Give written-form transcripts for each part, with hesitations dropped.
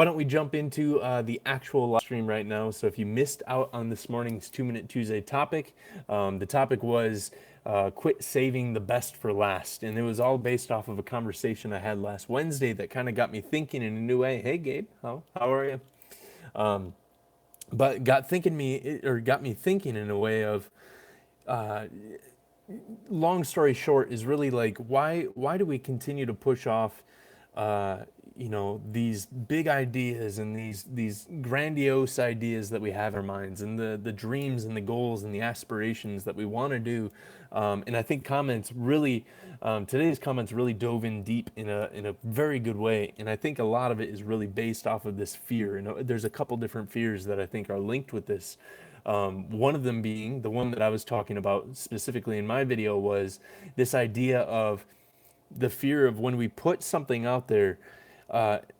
Why don't we jump into the actual live stream right now? So if you missed out on this morning's 2 Minute Tuesday topic, the topic was quit saving the best for last. And it was all based off of a conversation I had last Wednesday that kind of got me thinking in a new way. Hey, Gabe, how are you? But got me thinking in a way of, long story short, is really like why do we continue to push off these big ideas and these grandiose ideas that we have in our minds, and the dreams and the goals and the aspirations that we want to do. And I think today's comments really dove in deep in a very good way. And I think a lot of it is really based off of this fear. And there's a couple different fears that I think are linked with this. One of them being the one that I was talking about specifically in my video was this idea of the fear of when we put something out there,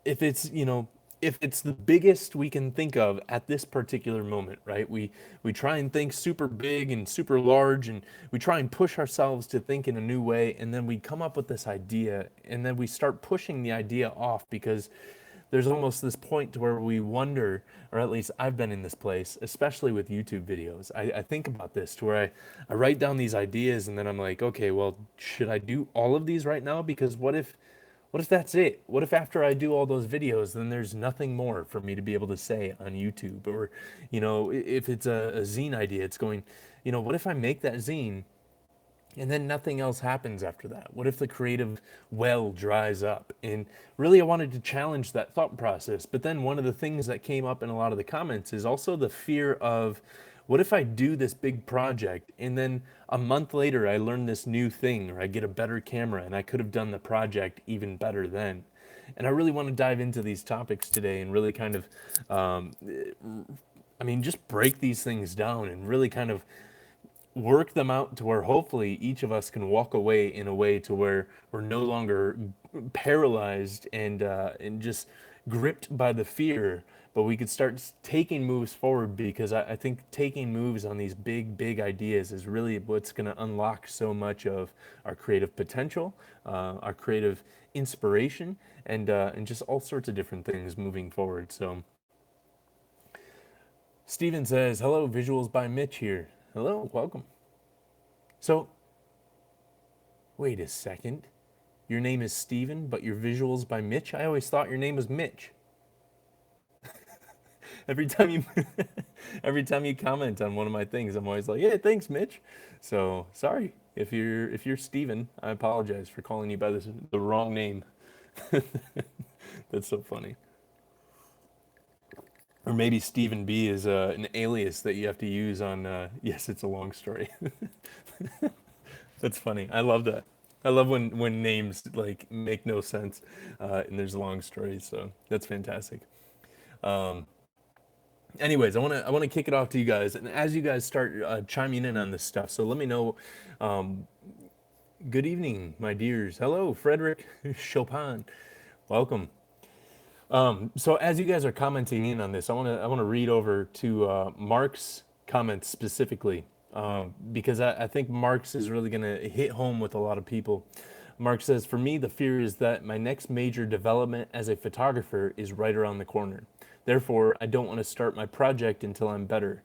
if it's the biggest we can think of at this particular moment, right? We try and think super big and super large, and we try and push ourselves to think in a new way, and then we come up with this idea, and then we start pushing the idea off because there's almost this point to where we wonder, or at least I've been in this place, especially with YouTube videos. I think about this to where I write down these ideas, and then I'm like, okay, well, should I do all of these right now? Because what if that's it? What if after I do all those videos, then there's nothing more for me to be able to say on YouTube? Or, if it's a zine idea, it's going, what if I make that zine and then nothing else happens after that? What if the creative well dries up? And really, I wanted to challenge that thought process. But then one of the things that came up in a lot of the comments is also the fear of, what if I do this big project and then a month later I learn this new thing, or I get a better camera and I could have done the project even better then? And I really want to dive into these topics today and really kind of, just break these things down and really kind of work them out to where hopefully each of us can walk away in a way to where we're no longer paralyzed and just gripped by the fear, but we could start taking moves forward, because I think taking moves on these big ideas is really what's going to unlock so much of our creative potential, our creative inspiration, and just all sorts of different things moving forward. So Steven says, hello, visuals by Mitch here. Hello, welcome. So, wait a second. Your name is Steven, but your visuals by Mitch? I always thought your name was Mitch. every time you every time you comment on one of my things, I'm always like, "Yeah, thanks, Mitch." So, sorry if you're Steven. I apologize for calling you by the wrong name. That's so funny. Or maybe Stephen B is an alias that you have to use on. Yes, it's a long story. That's funny. I love that. I love when names like make no sense, and there's long stories. So that's fantastic. Anyways, I want to kick it off to you guys, and as you guys start chiming in on this stuff, so let me know. Good evening, my dears. Hello, Frederick Chopin. Welcome. So as you guys are commenting in on this, I want to read over to Mark's comments specifically, because I think Mark's is really going to hit home with a lot of people. Mark says, for me, the fear is that my next major development as a photographer is right around the corner. Therefore, I don't want to start my project until I'm better.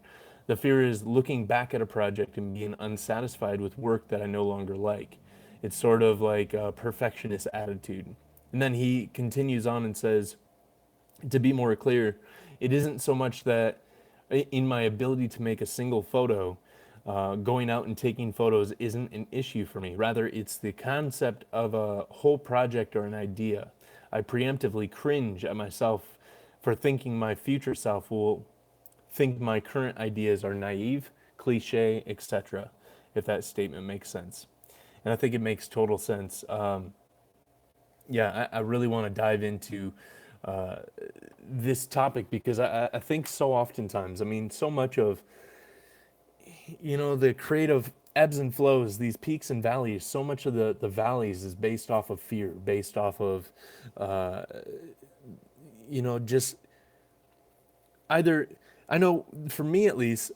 The fear is looking back at a project and being unsatisfied with work that I no longer like. It's sort of like a perfectionist attitude. And then he continues on and says, to be more clear, it isn't so much that in my ability to make a single photo, going out and taking photos isn't an issue for me. Rather, it's the concept of a whole project or an idea. I preemptively cringe at myself for thinking my future self will think my current ideas are naive, cliche, etc., if that statement makes sense. And I think it makes total sense. I really want to dive into this topic because I think so oftentimes, so much of, the creative ebbs and flows, these peaks and valleys, so much of the valleys is based off of fear, based off of, just either, I know for me at least,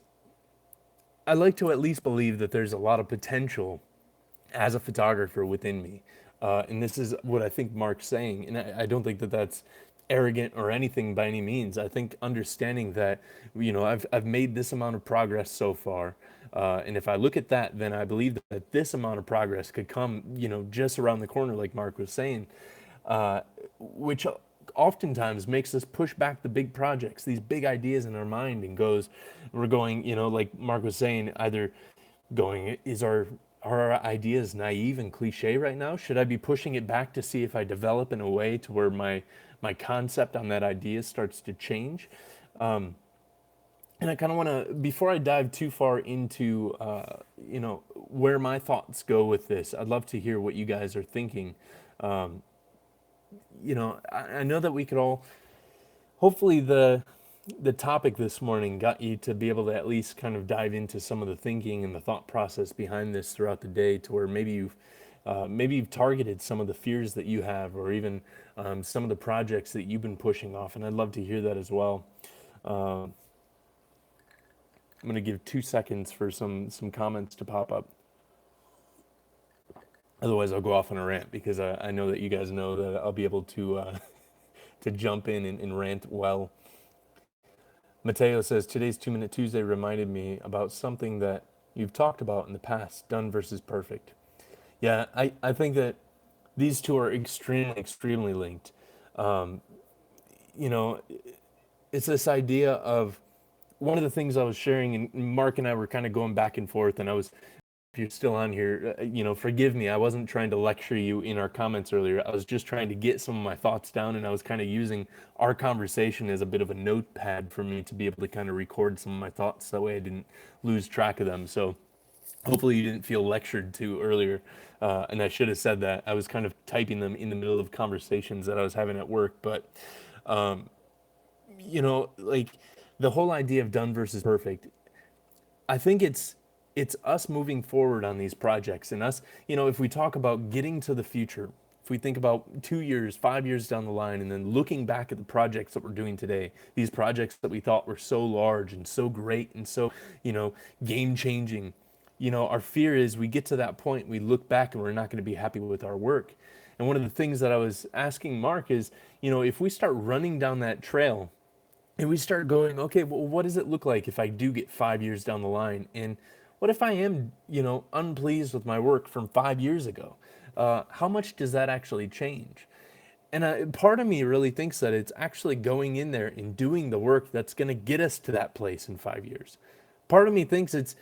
I like to at least believe that there's a lot of potential as a photographer within me. And this is what I think Mark's saying. And I don't think that that's arrogant or anything by any means. I think understanding that, I've made this amount of progress so far. And if I look at that, then I believe that this amount of progress could come, just around the corner, like Mark was saying, which oftentimes makes us push back the big projects, these big ideas in our mind, and we're going, like Mark was saying, either going, are our ideas naive and cliche right now? Should I be pushing it back to see if I develop in a way to where my concept on that idea starts to change? And I kind of want to, before I dive too far into, where my thoughts go with this, I'd love to hear what you guys are thinking. I know that we could all, hopefully the topic this morning got you to be able to at least kind of dive into some of the thinking and the thought process behind this throughout the day, to where maybe you've targeted some of the fears that you have, or even some of the projects that you've been pushing off. And I'd love to hear that as well. I'm going to give 2 seconds for some comments to pop up. Otherwise, I'll go off on a rant, because I know that you guys know that I'll be able to to jump in and rant well. Mateo says, today's 2-Minute Tuesday reminded me about something that you've talked about in the past, done versus perfect. Yeah, I think that these two are extremely, extremely linked. It's this idea of, one of the things I was sharing, and Mark and I were kind of going back and forth, and if you're still on here, forgive me. I wasn't trying to lecture you in our comments earlier. I was just trying to get some of my thoughts down, and I was kind of using our conversation as a bit of a notepad for me to be able to kind of record some of my thoughts. That way I didn't lose track of them. So hopefully you didn't feel lectured to earlier. And I should have said that. I was kind of typing them in the middle of conversations that I was having at work. But, like the whole idea of done versus perfect, I think it's us moving forward on these projects, and us, if we talk about getting to the future, if we think about 2 years, 5 years down the line, and then looking back at the projects that we're doing today, these projects that we thought were so large and so great and so, game changing, our fear is we get to that point, we look back, and we're not going to be happy with our work. And one of the things that I was asking Mark is, if we start running down that trail, and we start going, okay, well, what does it look like if I do get 5 years down the line? And what if I am, unpleased with my work from 5 years ago? How much does that actually change? And part of me really thinks that it's actually going in there and doing the work that's going to get us to that place in 5 years. Part of me thinks it's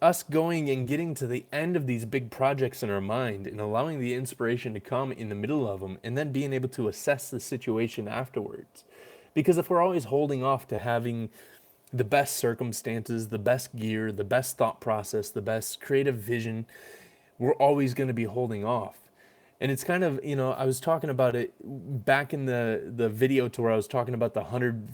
us going and getting to the end of these big projects in our mind, and allowing the inspiration to come in the middle of them, and then being able to assess the situation afterwards. Because if we're always holding off to having the best circumstances, the best gear, the best thought process, the best creative vision, we're always going to be holding off. And it's kind of, I was talking about it back in the video, to where I was talking about the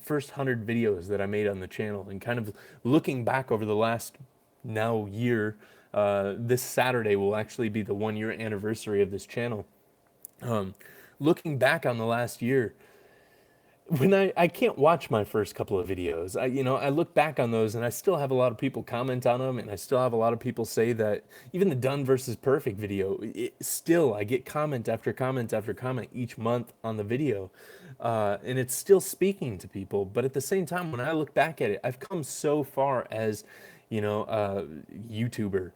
first 100 videos that I made on the channel, and kind of looking back over the last now year. This Saturday will actually be the 1-year anniversary of this channel. Looking back on the last year, when I can't watch my first couple of videos, I look back on those, and I still have a lot of people comment on them, and I still have a lot of people say that even the done versus perfect video, still I get comment after comment after comment each month on the video, and it's still speaking to people. But at the same time, when I look back at it, I've come so far as YouTuber,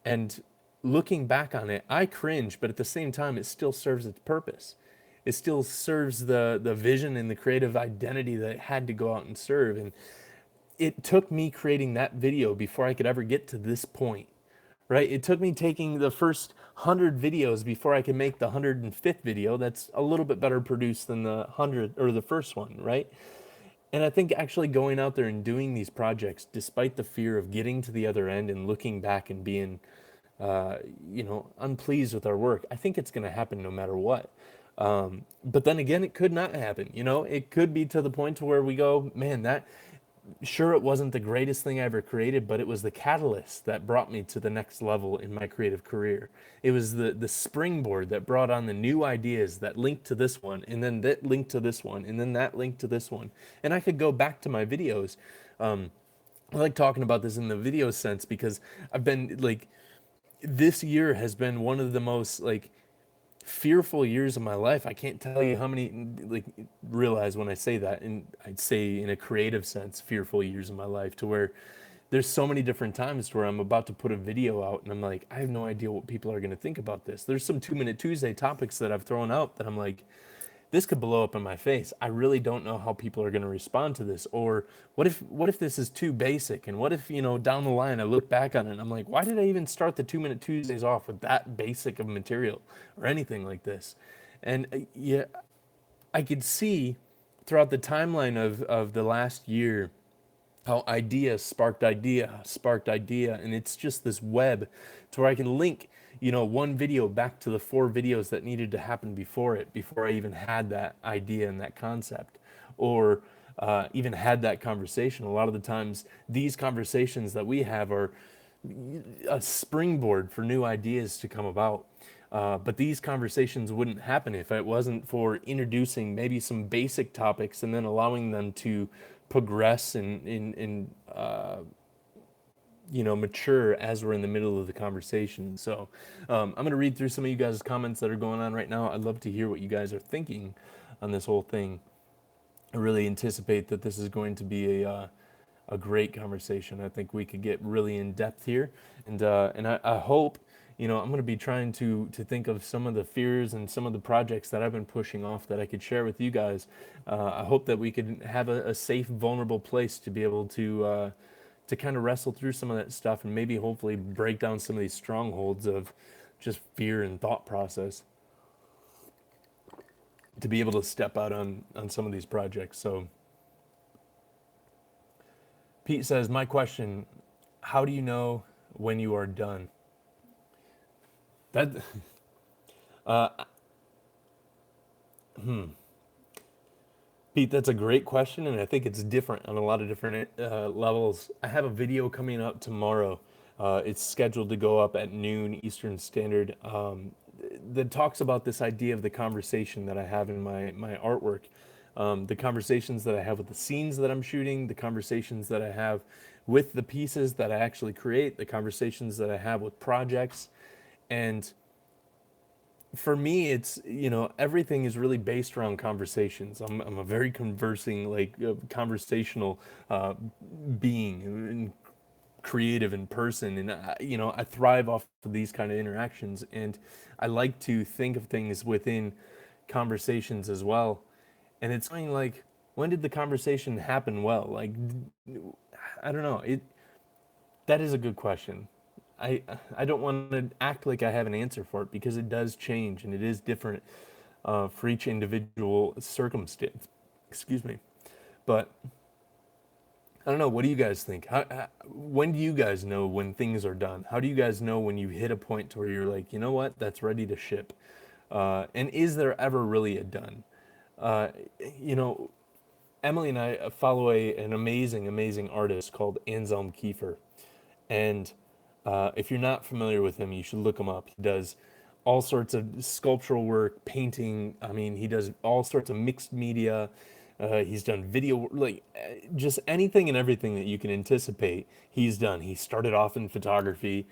and looking back on it, I cringe, but at the same time, it still serves its purpose. It still serves the vision and the creative identity that it had to go out and serve. And it took me creating that video before I could ever get to this point, right? It took me taking the first 100 videos before I could make the 105th video that's a little bit better produced than the 100 or the first one, right? And I think actually going out there and doing these projects, despite the fear of getting to the other end and looking back and being, unpleased with our work, I think it's going to happen no matter what. But then again, it could not happen. It could be to the point to where we go, man, sure, it wasn't the greatest thing I ever created, but it was the catalyst that brought me to the next level in my creative career. It was the springboard that brought on the new ideas that linked to this one, and then that linked to this one, and then that linked to this one. And I could go back to my videos. I like talking about this in the video sense, because I've been this year has been one of the most fearful years of my life. I can't tell you how many, like, realize when I say that, and I'd say in a creative sense, fearful years of my life, to where there's so many different times where I'm about to put a video out and I'm like, I have no idea what people are going to think about this. There's some 2 Minute Tuesday topics that I've thrown out that I'm like, this could blow up in my face. I really don't know how people are going to respond to this. Or what if this is too basic? And what if, down the line I look back on it and I'm like, why did I even start the 2 Minute Tuesdays off with that basic of material or anything like this? And yeah, I could see throughout the timeline of the last year how idea sparked idea, and it's just this web to where I can link, one video back to the 4 videos that needed to happen before it, before I even had that idea and that concept, or even had that conversation. A lot of the times, these conversations that we have are a springboard for new ideas to come about. But these conversations wouldn't happen if it wasn't for introducing maybe some basic topics and then allowing them to progress and mature as we're in the middle of the conversation. So I'm going to read through some of you guys' comments that are going on right now. I'd love to hear what you guys are thinking on this whole thing. I really anticipate that this is going to be a great conversation. I think we could get really in depth here, and I hope, I'm going to be trying to think of some of the fears and some of the projects that I've been pushing off that I could share with you guys. I hope that we could have a safe, vulnerable place to be able to kind of wrestle through some of that stuff and maybe hopefully break down some of these strongholds of just fear and thought process to be able to step out on some of these projects. So Pete says, my question, how do you know when you are done? That, uh, Pete, that's a great question, and I think it's different on a lot of different levels. I have a video coming out tomorrow. It's scheduled to go up at noon Eastern Standard, that talks about this idea of the conversation that I have in my artwork. The conversations that I have with the scenes that I'm shooting, the conversations that I have with the pieces that I actually create, the conversations that I have with projects. And for me, it's, everything is really based around conversations. I'm a very conversing, conversational being, and creative in person. And, I thrive off of these kind of interactions. And I like to think of things within conversations as well. And it's something like, when did the conversation happen well? Like, I don't know. That is a good question. I don't want to act like I have an answer for it, because it does change and it is different for each individual circumstance. Excuse me. But I don't know. What do you guys think? When do you guys know when things are done? How do you guys know when you hit a point to where you're like, you know what, that's ready to ship? And is there ever really a done? Uh, you know, Emily and I follow an amazing, amazing artist called Anselm Kiefer. And if you're not familiar with him, you should look him up. He does all sorts of sculptural work, painting. I mean, he does all sorts of mixed media. He's done video, just anything and everything that you can anticipate, he's done. He started off in photography,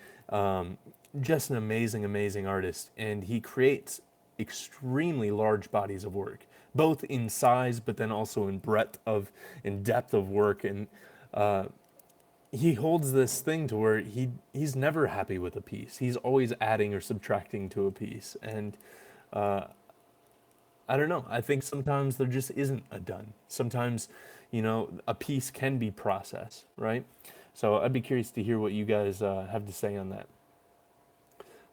just an amazing, amazing artist. And he creates extremely large bodies of work, both in size, but then also in breadth of, in depth of work. And he holds this thing to where he's never happy with a piece. He's always adding or subtracting to a piece. And I don't know. I think sometimes there just isn't a done. Sometimes, a piece can be processed, right? So I'd be curious to hear what you guys have to say on that.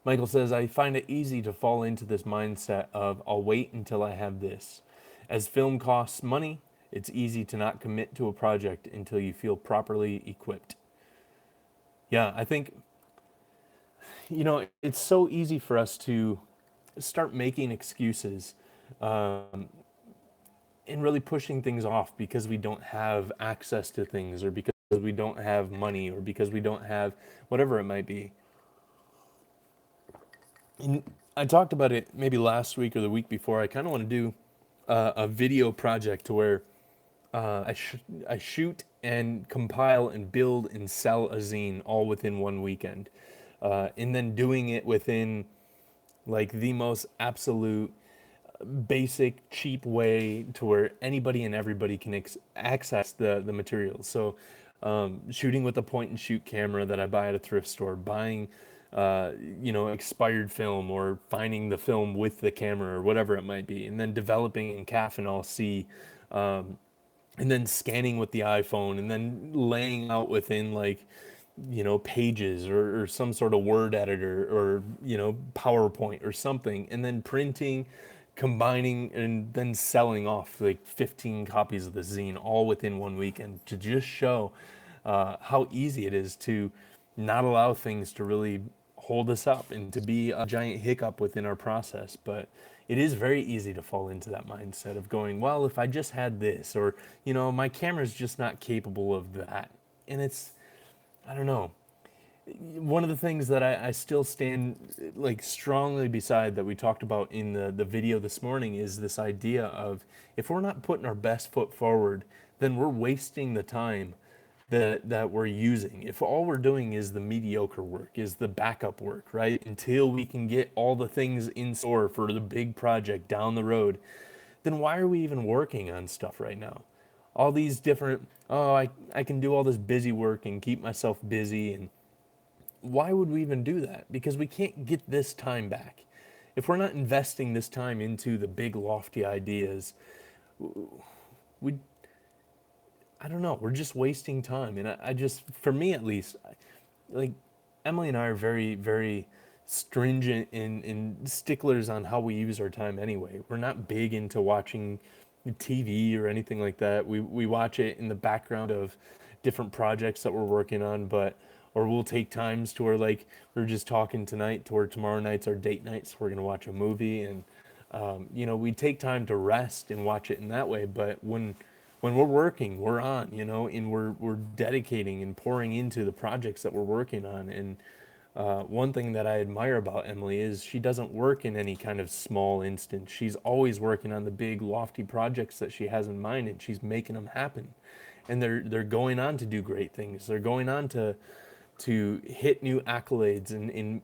Michael says, I find it easy to fall into this mindset of, I'll wait until I have this. As film costs money, it's easy to not commit to a project until you feel properly equipped. Yeah, I think, it's so easy for us to start making excuses and really pushing things off because we don't have access to things, or because we don't have money, or because we don't have whatever it might be. And I talked about it maybe last week or the week before. I kind of want to do a video project to where I shoot and compile and build and sell a zine all within one weekend. And then doing it within like the most absolute basic, cheap way to where anybody and everybody can access the materials. So, shooting with a point and shoot camera that I buy at a thrift store, buying, expired film, or finding the film with the camera or whatever it might be, and then developing in CAF and all C, and then scanning with the iPhone, and then laying out within like pages, or some sort of word editor, or PowerPoint or something, and then printing, combining, and then selling off like 15 copies of the zine all within one weekend, to just show how easy it is to not allow things to really hold us up and to be a giant hiccup within our process. But it is very easy to fall into that mindset of going, well, if I just had this, or my camera's just not capable of that. And it's, I don't know, one of the things that I still stand like strongly beside, that we talked about in the video this morning, is this idea of, if we're not putting our best foot forward, then we're wasting the time that we're using. If all we're doing is the mediocre work, is the backup work, right, until we can get all the things in store for the big project down the road, then why are we even working on stuff right now? All these different, oh, I can do all this busy work and keep myself busy, and why would we even do that? Because we can't get this time back. If we're not investing this time into the big lofty ideas, we, I don't know, we're just wasting time. And I just, for me at least, like, Emily and I are very, very stringent and sticklers on how we use our time anyway. We're not big into watching TV or anything like that. We watch it in the background of different projects that we're working on, but, or we'll take times to where, like, we're just talking tonight, to where tomorrow night's our date night, so we're gonna watch a movie, and we take time to rest and watch it in that way. But when we're working, we're on, and we're dedicating and pouring into the projects that we're working on. And one thing that I admire about Emily is she doesn't work in any kind of small instance. She's always working on the big, lofty projects that she has in mind, and she's making them happen. And they're going on to do great things. They're going on to hit new accolades, and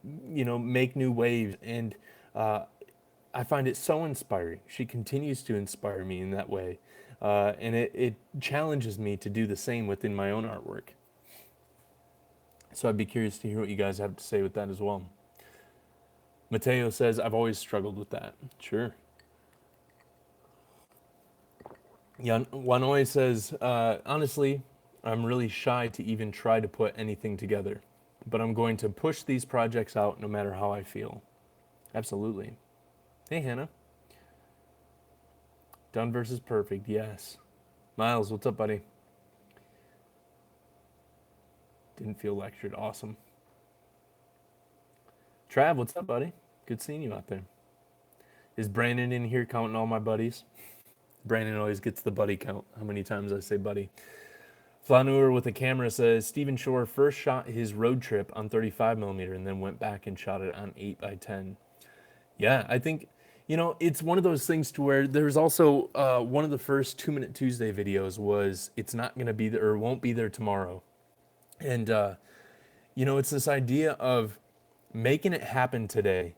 make new waves. And I find it so inspiring. She continues to inspire me in that way. And it challenges me to do the same within my own artwork. So I'd be curious to hear what you guys have to say with that as well. Mateo says, I've always struggled with that. Sure. Wanoi says, honestly, I'm really shy to even try to put anything together, but I'm going to push these projects out no matter how I feel. Absolutely. Hey, Hannah. Done versus perfect, yes. Miles, what's up, buddy? Didn't feel lectured. Awesome. Trav, what's up, buddy? Good seeing you out there. Is Brandon in here counting all my buddies? Brandon always gets the buddy count, how many times I say buddy. Flaneur with a camera says, Stephen Shore first shot his road trip on 35mm and then went back and shot it on 8x10. Yeah, I think, it's one of those things to where there's also one of the first 2 Minute Tuesday videos was, it's not going to be there, or won't be there tomorrow. And, it's this idea of making it happen today,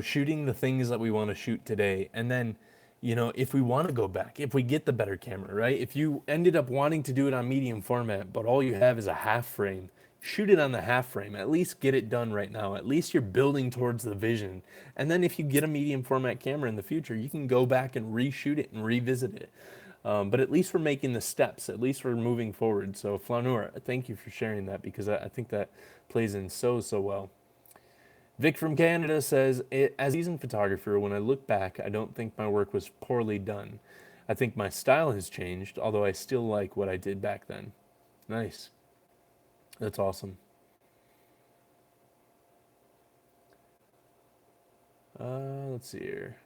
shooting the things that we want to shoot today. And then, if we want to go back, if we get the better camera, right? If you ended up wanting to do it on medium format, but all you have is a half frame, shoot it on the half frame. At least get it done right now. At least you're building towards the vision. And then if you get a medium format camera in the future, you can go back and reshoot it and revisit it. But at least we're making the steps. At least we're moving forward. So Flaneur, thank you for sharing that, because I think that plays in so well. Vic from Canada says, as a seasoned photographer, when I look back, I don't think my work was poorly done. I think my style has changed, although I still like what I did back then. Nice. That's awesome. Let's see here.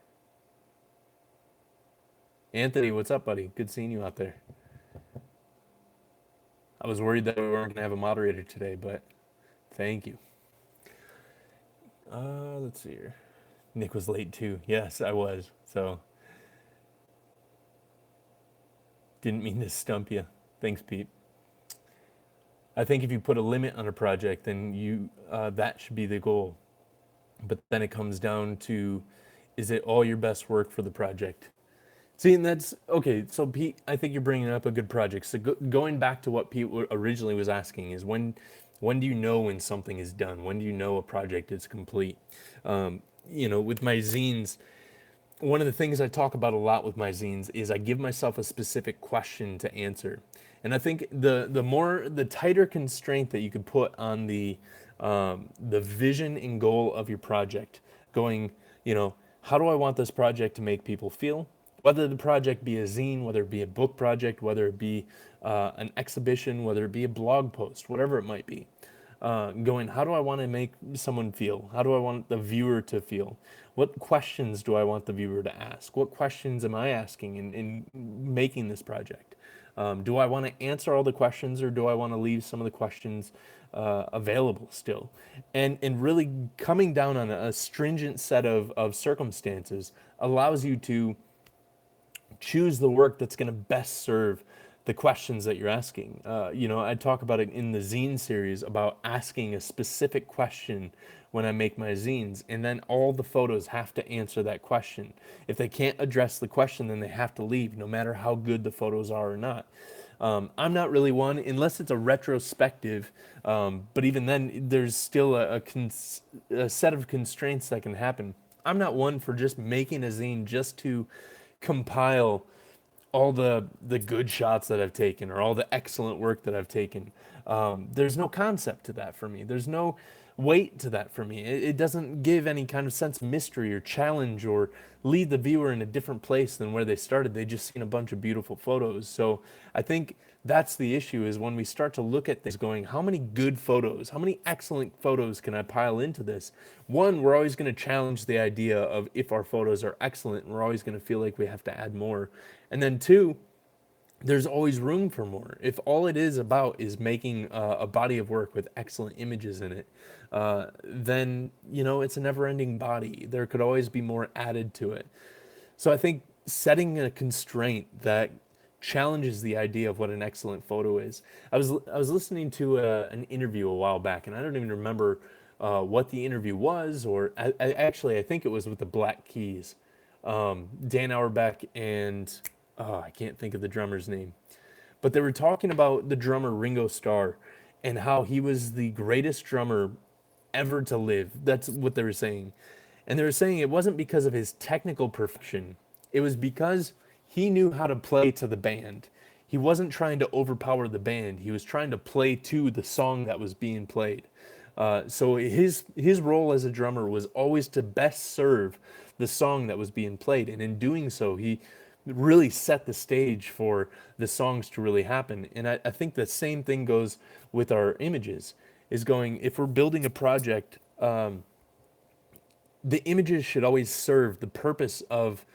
Anthony, what's up, buddy? Good seeing you out there. I was worried that we weren't going to have a moderator today, but thank you. Let's see here. Nick was late too. Yes, I was. So didn't mean to stump you. Thanks, Pete. I think if you put a limit on a project, then that should be the goal. But then it comes down to, is it all your best work for the project? See, and that's okay. So Pete, I think you're bringing up a good project. So going back to what Pete originally was asking is when do you know when something is done? When do you know a project is complete? With my zines, one of the things I talk about a lot with my zines is I give myself a specific question to answer. And I think the tighter constraint that you could put on the vision and goal of your project, going, how do I want this project to make people feel? Whether the project be a zine, whether it be a book project, whether it be an exhibition, whether it be a blog post, whatever it might be, going, how do I want to make someone feel? How do I want the viewer to feel? What questions do I want the viewer to ask? What questions am I asking in making this project? Do I want to answer all the questions, or do I want to leave some of the questions available still? And really coming down on a stringent set of circumstances allows you to choose the work that's going to best serve the questions that you're asking. I talk about it in the zine series about asking a specific question when I make my zines, and then all the photos have to answer that question. If they can't address the question, then they have to leave, no matter how good the photos are or not. I'm not really one, unless it's a retrospective, but even then, there's still a set of constraints that can happen. I'm not one for just making a zine just to compile all the good shots that I've taken or all the excellent work that I've taken. There's no concept to that for me. There's no weight to that for me. It doesn't give any kind of sense of mystery or challenge or lead the viewer in a different place than where they started. They just seen a bunch of beautiful photos. So I think that's the issue, is when we start to look at things going, how many good photos, how many excellent photos can I pile into this? One, we're always going to challenge the idea of if our photos are excellent, and we're always going to feel like we have to add more. And then two, there's always room for more. If all it is about is making a body of work with excellent images in it, then it's a never-ending body. There could always be more added to it. So I think setting a constraint that challenges the idea of what an excellent photo is. I was listening to an interview a while back, and I don't even remember what the interview was, or I think it was with the Black Keys, Dan Auerbach and I can't think of the drummer's name, but they were talking about the drummer Ringo Starr and how he was the greatest drummer ever to live. That's what they were saying. And they were saying it wasn't because of his technical perfection, it was because he knew how to play to the band. He wasn't trying to overpower the band, he was trying to play to the song that was being played. So his role as a drummer was always to best serve the song that was being played, and in doing so, he really set the stage for the songs to really happen. And I think the same thing goes with our images. Is going, if we're building a project, the images should always serve the purpose of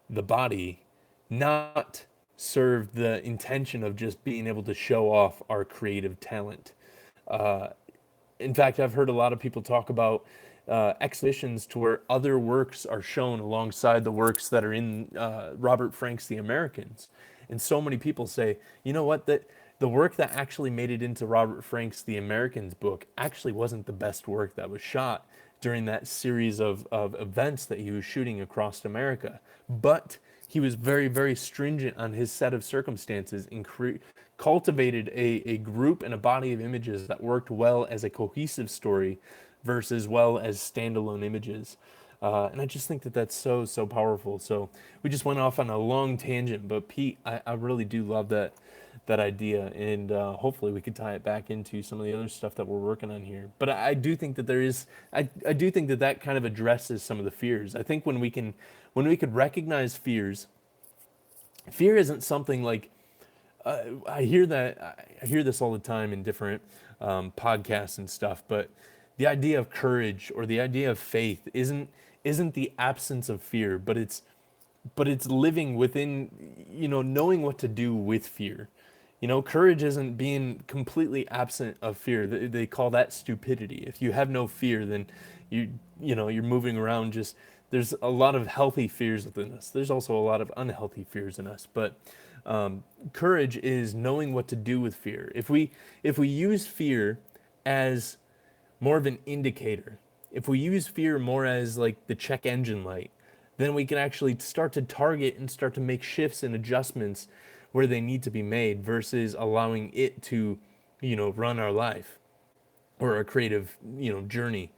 the body, not serve the intention of just being able to show off our creative talent. In fact, I've heard a lot of people talk about exhibitions to where other works are shown alongside the works that are in Robert Frank's The Americans. And so many people say, you know what, that the work that actually made it into Robert Frank's The Americans book actually wasn't the best work that was shot during that series of events that he was shooting across America. But he was very, very stringent on his set of circumstances and cultivated a group and a body of images that worked well as a cohesive story versus well as standalone images. And I just think that that's so, so powerful. So we just went off on a long tangent, but Pete, I really do love that idea, and hopefully we could tie it back into some of the other stuff that we're working on here. But I do think that I do think that that kind of addresses some of the fears. I think when we could recognize fears, fear isn't something like, I hear this all the time in different podcasts and stuff, but the idea of courage or the idea of faith isn't the absence of fear, but it's living within, knowing what to do with fear. Courage isn't being completely absent of fear. They call that stupidity. If you have no fear, then you're moving around just, there's a lot of healthy fears within us. There's also a lot of unhealthy fears in us, but courage is knowing what to do with fear. If we use fear as more of an indicator, If we use fear more as like the check engine light, then we can actually start to target and start to make shifts and adjustments where they need to be made versus allowing it to, run our life or our creative, journey.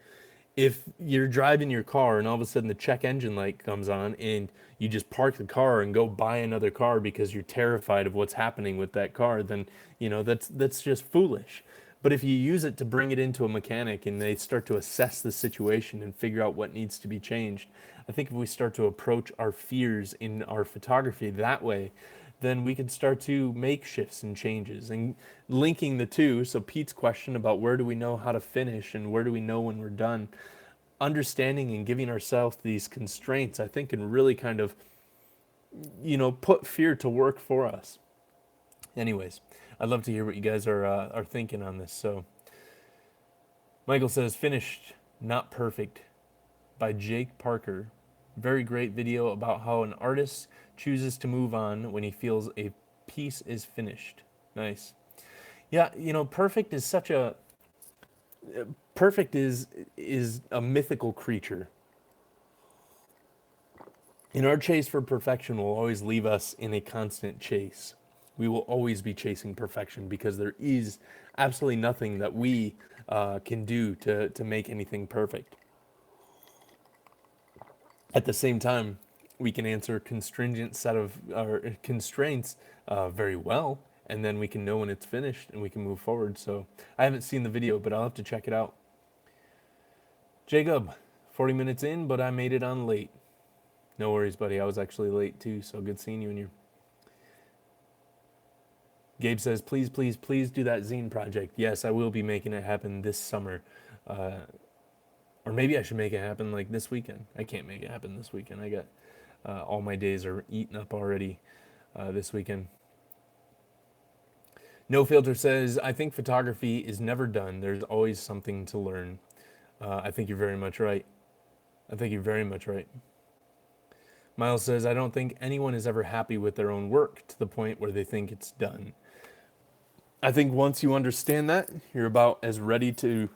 If you're driving your car and all of a sudden the check engine light comes on and you just park the car and go buy another car because you're terrified of what's happening with that car, then that's just foolish. But if you use it to bring it into a mechanic and they start to assess the situation and figure out what needs to be changed, I think if we start to approach our fears in our photography that way, then we can start to make shifts and changes and linking the two. So Pete's question about where do we know how to finish and where do we know when we're done, understanding and giving ourselves these constraints, I think can really kind of, put fear to work for us. Anyways, I'd love to hear what you guys are thinking on this. So Michael says, finished, not perfect, by Jake Parker. Very great video about how an artist chooses to move on when he feels a piece is finished. Nice. Yeah, perfect is such a perfect is a mythical creature. In our chase for perfection will always leave us in a constant chase. We will always be chasing perfection because there is absolutely nothing that we can do to make anything perfect. At the same time, we can answer constringent set of constraints very well, and then we can know when it's finished and we can move forward. So I haven't seen the video, but I'll have to check it out. Jacob, 40 minutes in, but I made it on late. No worries, buddy. I was actually late too, so good seeing you in here. Gabe says, please, please, please do that zine project. Yes, I will be making it happen this summer. Or maybe I should make it happen like this weekend. I can't make it happen this weekend. I got all my days are eaten up already this weekend. No Filter says, I think photography is never done. There's always something to learn. I think you're very much right. I think you're very much right. Miles says, I don't think anyone is ever happy with their own work to the point where they think it's done. I think once you understand that, you're about as ready to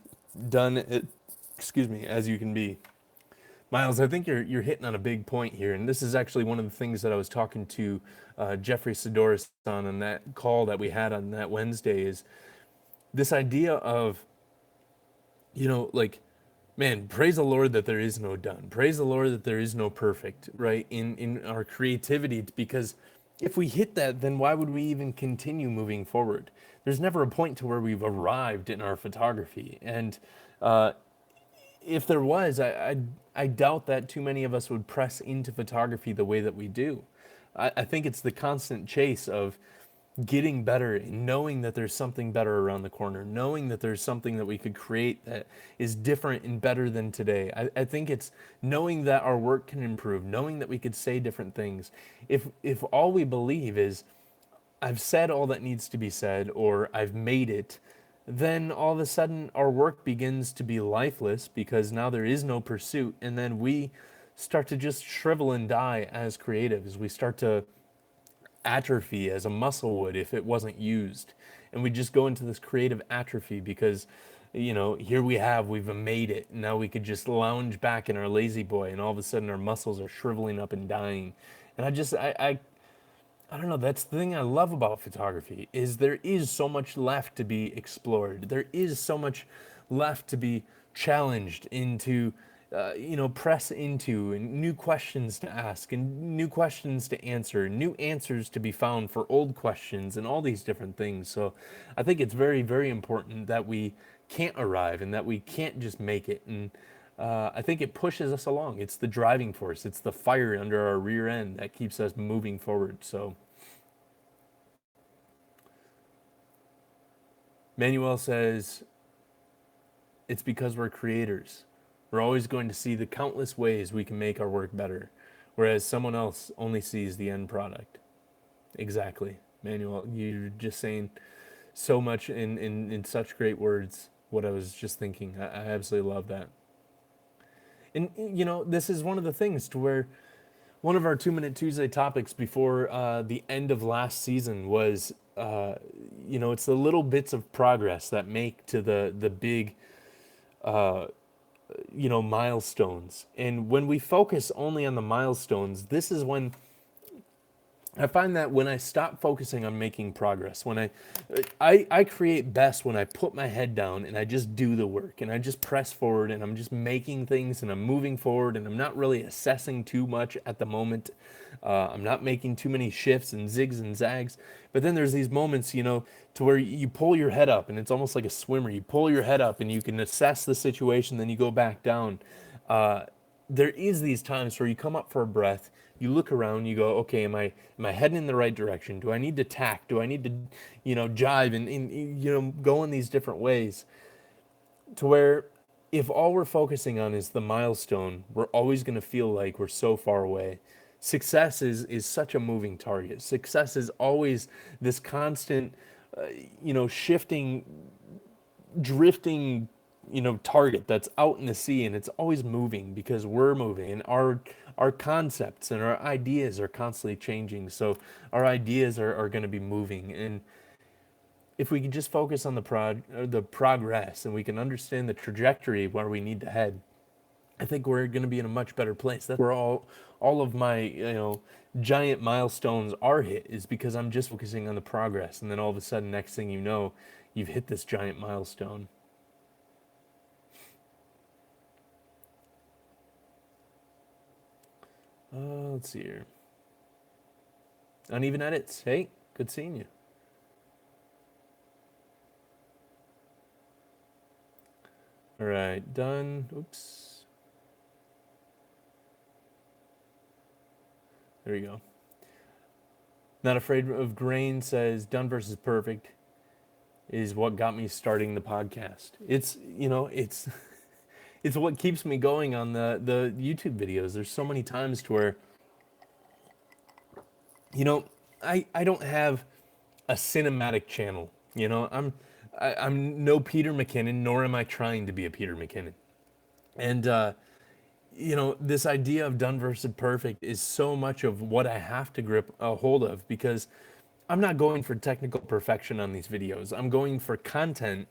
done it, as you can be. Miles, I think you're hitting on a big point here, and this is actually one of the things that I was talking to Jeffrey Sidoris on that call that we had on that Wednesday is this idea of, man, praise the Lord that there is no done. Praise the Lord that there is no perfect, right, in our creativity, because if we hit that, then why would we even continue moving forward? There's never a point to where we've arrived in our photography, and if there was, I doubt that too many of us would press into photography the way that we do. I think it's the constant chase of getting better, knowing that there's something better around the corner, knowing that there's something that we could create that is different and better than today. I think it's knowing that our work can improve, knowing that we could say different things. If all we believe is, I've said all that needs to be said, or I've made it, then all of a sudden our work begins to be lifeless because now there is no pursuit, and then we start to just shrivel and die as creatives. We start to atrophy as a muscle would if it wasn't used, and we just go into this creative atrophy because here we've made it. Now we could just lounge back in our lazy boy, and all of a sudden our muscles are shriveling up and dying. And I don't know, that's the thing I love about photography is there is so much left to be explored. There is so much left to be challenged into, press into, and new questions to ask and new questions to answer, new answers to be found for old questions and all these different things. So I think it's very, very important that we can't arrive and that we can't just make it. And I think it pushes us along. It's the driving force. It's the fire under our rear end that keeps us moving forward. So Manuel says, it's because we're creators. We're always going to see the countless ways we can make our work better, whereas someone else only sees the end product. Exactly, Manuel. You're just saying so much in such great words what I was just thinking. I absolutely love that. And, this is one of the things to where one of our 2-Minute Tuesday topics before the end of last season was, it's the little bits of progress that make to the big milestones. And when we focus only on the milestones, this is when I find that when I stop focusing on making progress, when I create best when I put my head down and I just do the work and I just press forward and I'm just making things and I'm moving forward and I'm not really assessing too much at the moment. I'm not making too many shifts and zigs and zags. But then there's these moments, to where you pull your head up and it's almost like a swimmer. You pull your head up and you can assess the situation, then you go back down. There is these times where you come up for a breath, you look around, you go, okay, am I heading in the right direction? Do I need to tack? Do I need to, jive and go in these different ways? To where if all we're focusing on is the milestone, we're always going to feel like we're so far away. Success is such a moving target. Success is always this constant, shifting, drifting, target that's out in the sea, and it's always moving because we're moving, and our concepts and our ideas are constantly changing. So our ideas are going to be moving, and if we can just focus on the progress, and we can understand the trajectory where we need to head, I think we're going to be in a much better place. That's where all of my giant milestones are hit, is because I'm just focusing on the progress, and then all of a sudden, next thing you know, you've hit this giant milestone. Let's see here. Uneven edits. Hey, good seeing you. All right, done. Oops. There you go. Not Afraid of Grain says done versus perfect is what got me starting the podcast. It's it's what keeps me going on the YouTube videos. There's so many times to where I don't have a cinematic channel. I'm no Peter McKinnon, nor am I trying to be a Peter McKinnon. And this idea of done versus perfect is so much of what I have to grip a hold of, because I'm not going for technical perfection on these videos. I'm going for content,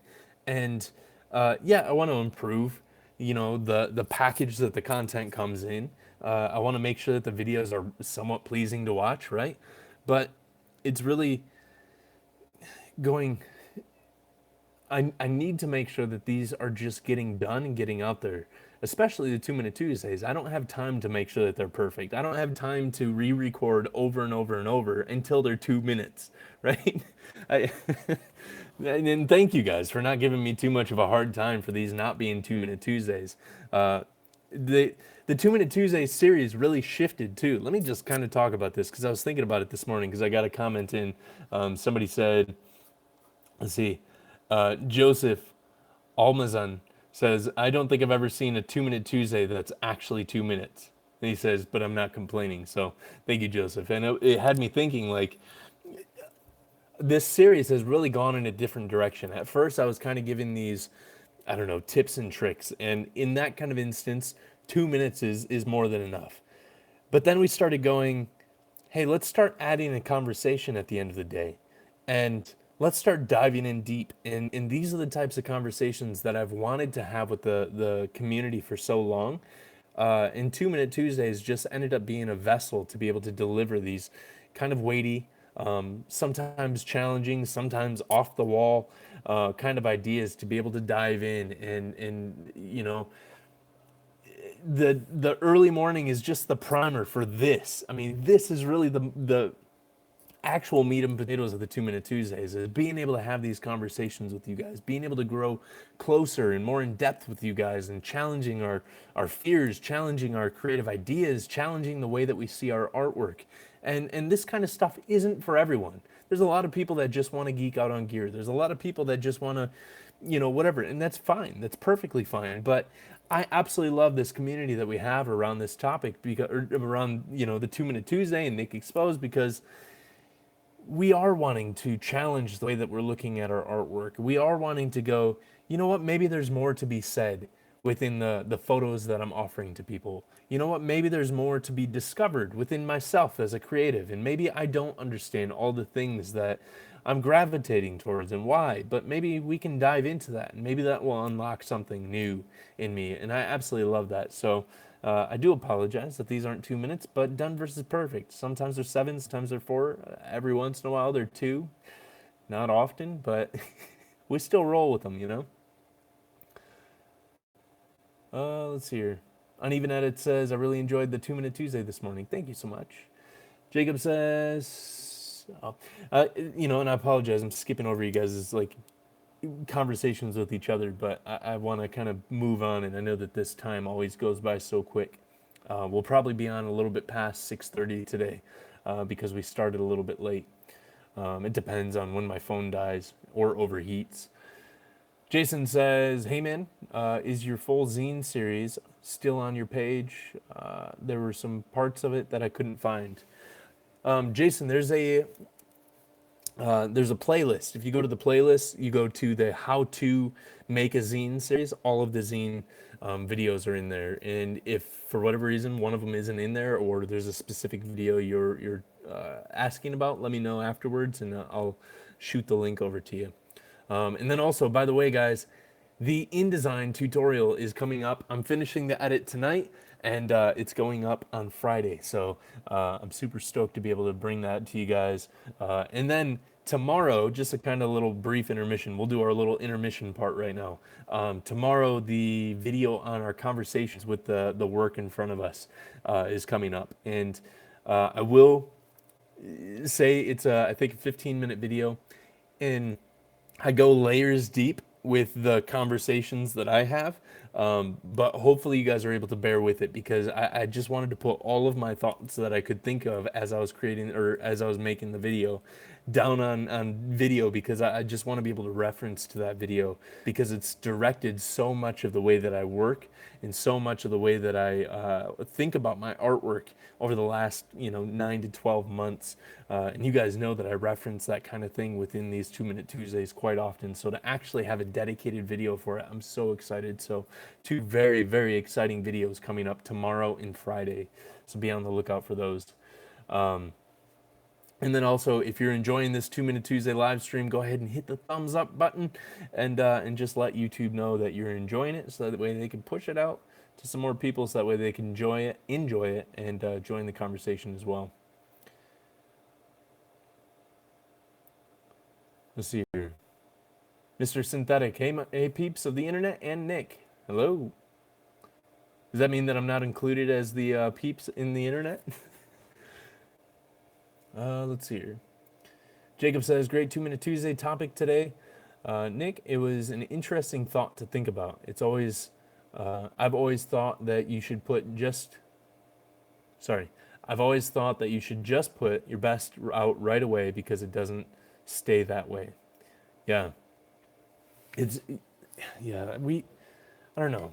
and I want to improve, the package that the content comes in. I want to make sure that the videos are somewhat pleasing to watch, right? But it's really going. I need to make sure that these are just getting done and getting out there, especially the 2 Minute Tuesdays. I don't have time to make sure that they're perfect. I don't have time to re-record over and over and over until they're 2 minutes, right? And thank you guys for not giving me too much of a hard time for these not being 2 Minute Tuesdays. The 2 Minute Tuesdays series really shifted too. Let me just kind of talk about this, because I was thinking about it this morning, because I got a comment in. Somebody said, let's see, Joseph Almazan says, I don't think I've ever seen a 2 Minute Tuesday that's actually 2 minutes. And he says, but I'm not complaining. So thank you, Joseph. And it had me thinking, like, this series has really gone in a different direction. At first, I was kind of giving these, I don't know, tips and tricks. And in that kind of instance, 2 minutes is more than enough. But then we started going, hey, let's start adding a conversation at the end of the day. And let's start diving in deep. And these are the types of conversations that I've wanted to have with the community for so long. And 2 Minute Tuesdays just ended up being a vessel to be able to deliver these kind of weighty, sometimes challenging, sometimes off the wall kind of ideas, to be able to dive in. And the early morning is just the primer for this. I mean, this is really the actual meat and potatoes of the 2 Minute Tuesdays, is being able to have these conversations with you guys, being able to grow closer and more in depth with you guys, and challenging our fears, challenging our creative ideas, challenging the way that we see our artwork. And this kind of stuff isn't for everyone. There's a lot of people that just want to geek out on gear. There's a lot of people that just want to, whatever, and that's fine. That's perfectly fine. But I absolutely love this community that we have around this topic, because around the 2 Minute Tuesday and Nick Exposed, because we are wanting to challenge the way that we're looking at our artwork. We are wanting to go, you know what, maybe there's more to be said within the photos that I'm offering to people. You know what, maybe there's more to be discovered within myself as a creative, and maybe I don't understand all the things that I'm gravitating towards and why. But maybe we can dive into that, and maybe that will unlock something new in me. And I absolutely love that. So I do apologize that these aren't 2 minutes, but done versus perfect. Sometimes they're seven, sometimes they're four. Every once in a while they're two. Not often, but we still roll with them, you know? Let's see here. Uneven Edit says, I really enjoyed the 2 Minute Tuesday this morning. Thank you so much. Jacob says, and I apologize. I'm skipping over you guys' like conversations with each other, but I want to kind of move on, and I know that this time always goes by so quick. We'll probably be on a little bit past 6:30 today because we started a little bit late. It depends on when my phone dies or overheats. Jason says, Hayman, is your full zine series still on your page? There were some parts of it that I couldn't find. Jason, there's a playlist. If you go to the playlist, you go to the How to Make a Zine series. All of the zine videos are in there. And if for whatever reason one of them isn't in there, or there's a specific video you're asking about, let me know afterwards, and I'll shoot the link over to you. And then also, by the way, guys, the InDesign tutorial is coming up. I'm finishing the edit tonight, and it's going up on Friday. So I'm super stoked to be able to bring that to you guys. And then tomorrow, just a kind of little brief intermission. We'll do our little intermission part right now. Tomorrow, the video on our conversations with the work in front of us is coming up. And I will say it's, I think, a 15-minute video. And I go layers deep with the conversations that I have, but hopefully you guys are able to bear with it because I just wanted to put all of my thoughts that I could think of as I was creating or as I was making the video down on video because I just want to be able to reference to that video because it's directed so much of the way that I work and so much of the way that I think about my artwork over the last 9 to 12 months. And you guys know that I reference that kind of thing within these 2 Minute Tuesdays quite often. So to actually have a dedicated video for it, I'm so excited. So two very, very exciting videos coming up tomorrow and Friday. So be on the lookout for those. And then also, if you're enjoying this 2 Minute Tuesday live stream, go ahead and hit the thumbs up button and just let YouTube know that you're enjoying it so that way they can push it out to some more people so that way they can enjoy it, and join the conversation as well. Let's see here. Mr. Synthetic, hey peeps of the internet, and Nick, hello. Does that mean that I'm not included as the peeps in the internet? Let's see here. Jacob says, great 2 Minute Tuesday topic today. Nick, it was an interesting thought to think about. It's always, I've always thought that you should I've always thought that you should just put your best out right away because it doesn't stay that way. Yeah. I don't know.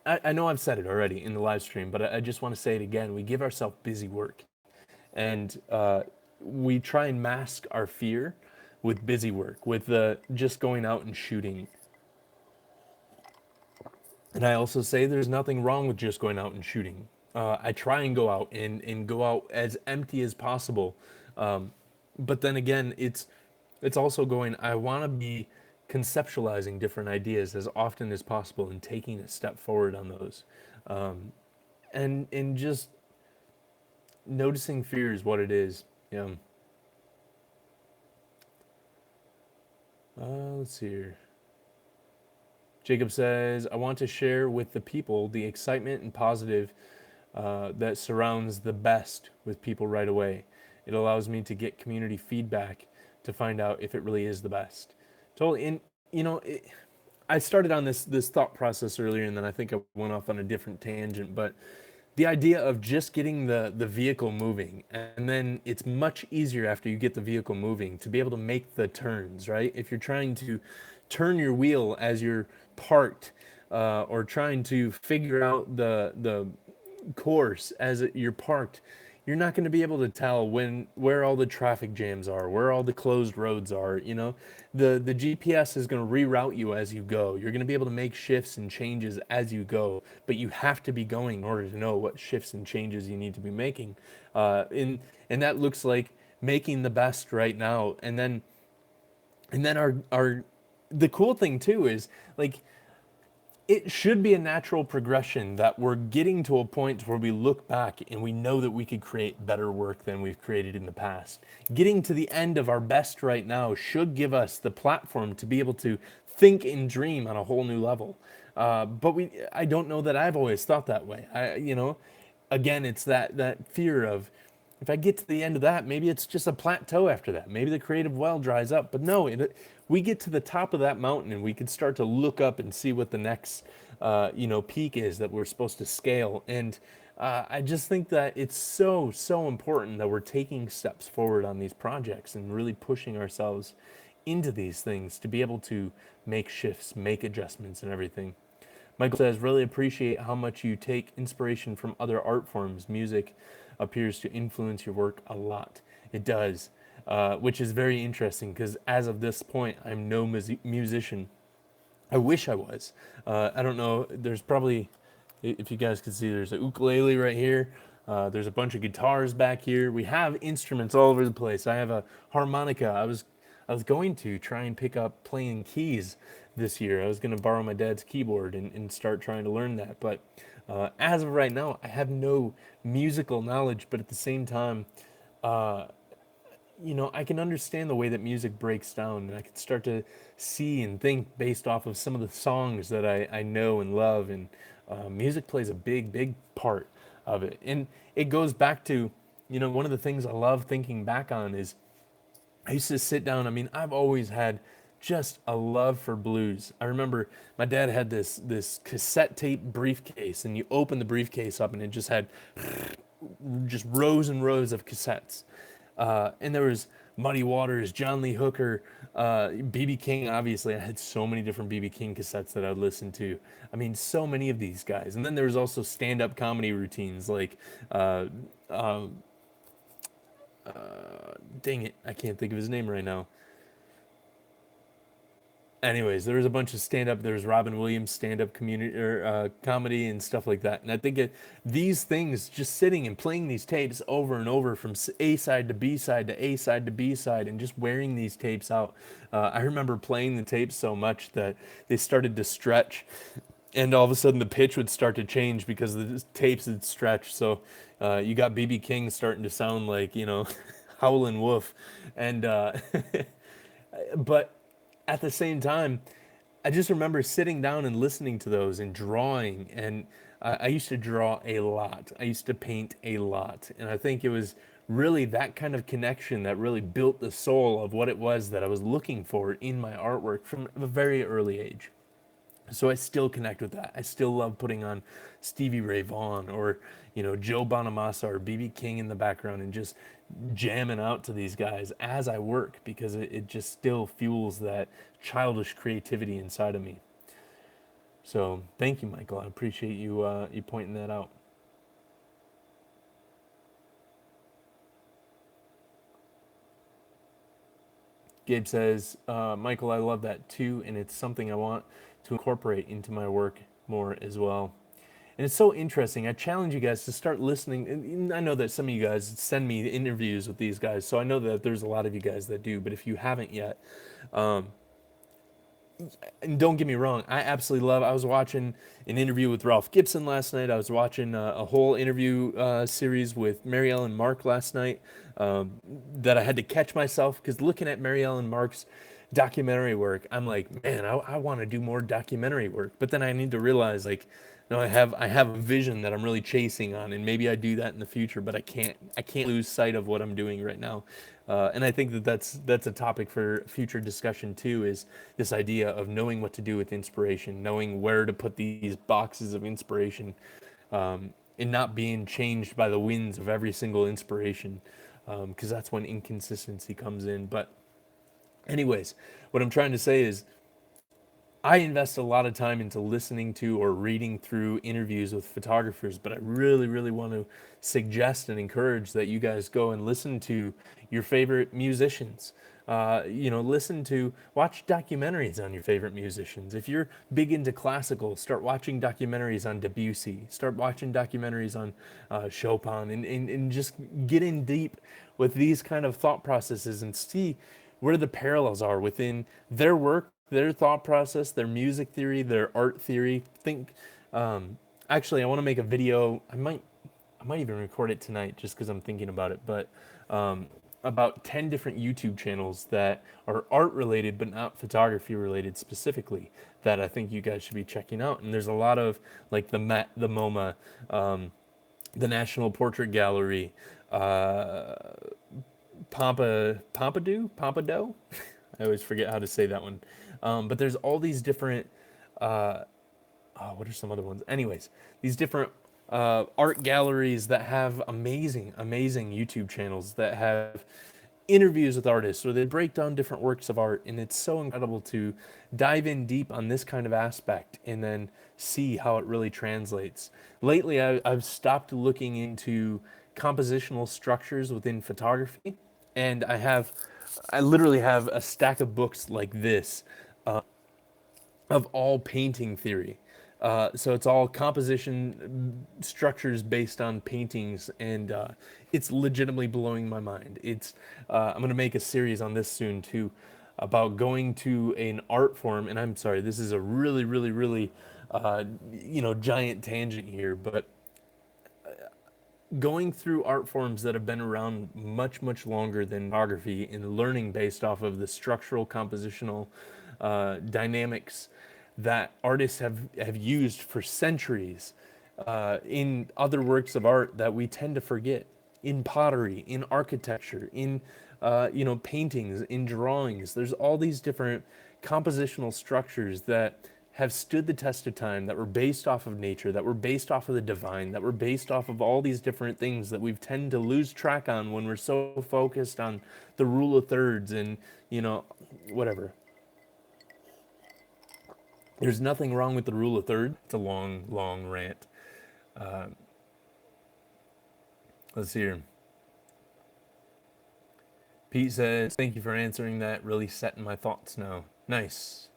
I know I've said it already in the live stream, but I just want to say it again. We give ourselves busy work. And we try and mask our fear with busy work, with just going out and shooting. And I also say there's nothing wrong with just going out and shooting. I try and go out and go out as empty as possible. But then again, it's also going, I want to be conceptualizing different ideas as often as possible and taking a step forward on those. And just noticing fear is what it is. Yeah. Let's see here. Jacob says, I want to share with the people the excitement and positive that surrounds the best with people right away. It allows me to get community feedback to find out if it really is the best. Totally. And, I started on this thought process earlier, and then I think I went off on a different tangent, but the idea of just getting the vehicle moving, and then it's much easier after you get the vehicle moving to be able to make the turns, right? If you're trying to turn your wheel as you're parked, or trying to figure out the course as you're parked, you're not going to be able to tell where all the traffic jams are, where all the closed roads are. The GPS is going to reroute you as you go. You're going to be able to make shifts and changes as you go, but you have to be going in order to know what shifts and changes you need to be making. And that looks like making the best right now, and then And then our the cool thing too is like it should be a natural progression that we're getting to a point where we look back and we know that we could create better work than we've created in the past. Getting to the end of our best right now should give us the platform to be able to think and dream on a whole new level. I don't know that I've always thought that way. Again, it's that fear of if I get to the end of that, maybe it's just a plateau after that. Maybe the creative well dries up. But no, we get to the top of that mountain and we can start to look up and see what the next, peak is that we're supposed to scale. And I just think that it's so, so important that we're taking steps forward on these projects and really pushing ourselves into these things to be able to make shifts, make adjustments, and everything. Michael says, really appreciate how much you take inspiration from other art forms. Music appears to influence your work a lot. It does, which is very interesting because as of this point, I'm no musician. I wish I was. I don't know. There's probably, if you guys can see, there's a ukulele right here. There's a bunch of guitars back here. We have instruments all over the place. I have a harmonica. I was going to try and pick up playing keys this year. I was going to borrow my dad's keyboard and start trying to learn that. But as of right now, I have no musical knowledge. But at the same time, I can understand the way that music breaks down, and I can start to see and think based off of some of the songs that I know and love. And music plays a big, big part of it. And it goes back to, one of the things I love thinking back on is I used to sit down. I mean, I've always had just a love for blues. I remember my dad had this cassette tape briefcase, and you open the briefcase up, and it just had just rows and rows of cassettes. And there was Muddy Waters, John Lee Hooker, BB King. Obviously, I had so many different BB King cassettes that I'd listen to. I mean, so many of these guys. And then there was also stand-up comedy routines like dang it, I can't think of his name right now. Anyways, there was a bunch of stand up. There was Robin Williams stand up community or comedy and stuff like that. And I think these things, just sitting and playing these tapes over and over from A side to B side to A side to B side, and just wearing these tapes out. I remember playing the tapes so much that they started to stretch, and all of a sudden the pitch would start to change because the tapes had stretched. So you got BB King starting to sound like Howlin' Wolf, and but at the same time, I just remember sitting down and listening to those and drawing. And I used to draw a lot. I used to paint a lot. And I think it was really that kind of connection that really built the soul of what it was that I was looking for in my artwork from a very early age. So I still connect with that. I still love putting on Stevie Ray Vaughan or Joe Bonamassa or BB King in the background and just jamming out to these guys as I work because it just still fuels that childish creativity inside of me. So thank you, Michael. I appreciate you pointing that out. Gabe says, Michael, I love that too, and it's something I want to incorporate into my work more as well. And it's so interesting. I challenge you guys to start listening. And I know that some of you guys send me interviews with these guys, so I know that there's a lot of you guys that do. But if you haven't yet, and don't get me wrong, I absolutely love. I was watching an interview with Ralph Gibson last night. I was watching a whole interview series with Mary Ellen Mark last night that I had to catch myself because looking at Mary Ellen Mark's documentary work, I'm like, man, I want to do more documentary work. But then I need to realize, like, no, I have a vision that I'm really chasing on, and maybe I do that in the future. But I can't lose sight of what I'm doing right now. And I think that that's a topic for future discussion too. Is this idea of knowing what to do with inspiration, knowing where to put these boxes of inspiration, and not being changed by the winds of every single inspiration, because that's when inconsistency comes in. But anyways, what I'm trying to say is I invest a lot of time into listening to or reading through interviews with photographers, but I really, really want to suggest and encourage that you guys go and listen to your favorite musicians. Watch documentaries on your favorite musicians. If you're big into classical, start watching documentaries on Debussy. Start watching documentaries on Chopin, and just get in deep with these kind of thought processes and see where the parallels are within their work, their thought process, their music theory, their art theory. Think, actually, I want to make a video. I might even record it tonight just because I'm thinking about it. But about 10 different YouTube channels that are art related but not photography related specifically that I think you guys should be checking out. And there's a lot of like the Met, the MoMA, the National Portrait Gallery, uh, Pompidou. I always forget how to say that one. But there's all these different. What are some other ones? Anyways, these different art galleries that have amazing YouTube channels that have interviews with artists where they break down different works of art, and it's so incredible to dive in deep on this kind of aspect and then see how it really translates. Lately, I've stopped looking into compositional structures within photography, and I literally have a stack of books like this of all painting theory. So it's all composition structures based on paintings, and it's legitimately blowing my mind. I'm gonna make a series on this soon too, about going to an art form. And I'm sorry, this is a really giant tangent here, but going through art forms that have been around much longer than photography and learning based off of the structural compositional dynamics that artists have used for centuries in other works of art that we tend to forget, in pottery, in architecture, in paintings, in drawings. There's all these different compositional structures that have stood the test of time, that were based off of nature, that were based off of the divine, that were based off of all these different things that we tend to lose track on when we're so focused on the rule of thirds and whatever. There's nothing wrong with the rule of third. It's a long rant. Let's see here. Pete says, "Thank you for answering that. Really setting my thoughts now." Nice.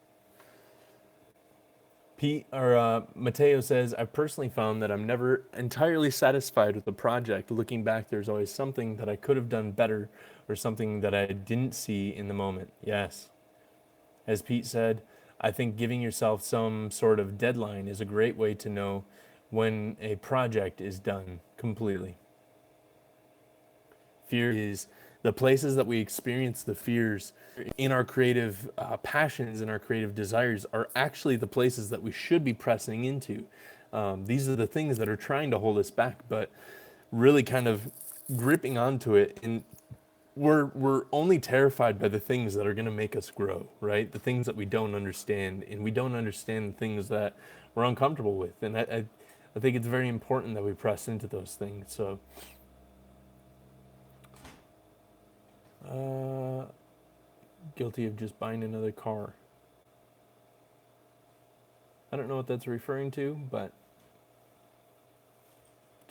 Mateo says, "I've personally found that I'm never entirely satisfied with the project. Looking back, there's always something that I could have done better or something that I didn't see in the moment." Yes. As Pete said, I think giving yourself some sort of deadline is a great way to know when a project is done completely. Fear is the places that we experience the fears in our creative passions and our creative desires are actually the places that we should be pressing into. These are the things that are trying to hold us back, but really kind of gripping onto it. And we're only terrified by the things that are going to make us grow, right? The things that we don't understand, and we don't understand the things that we're uncomfortable with. And I think it's very important that we press into those things. So guilty of just buying another car. I don't know what that's referring to, but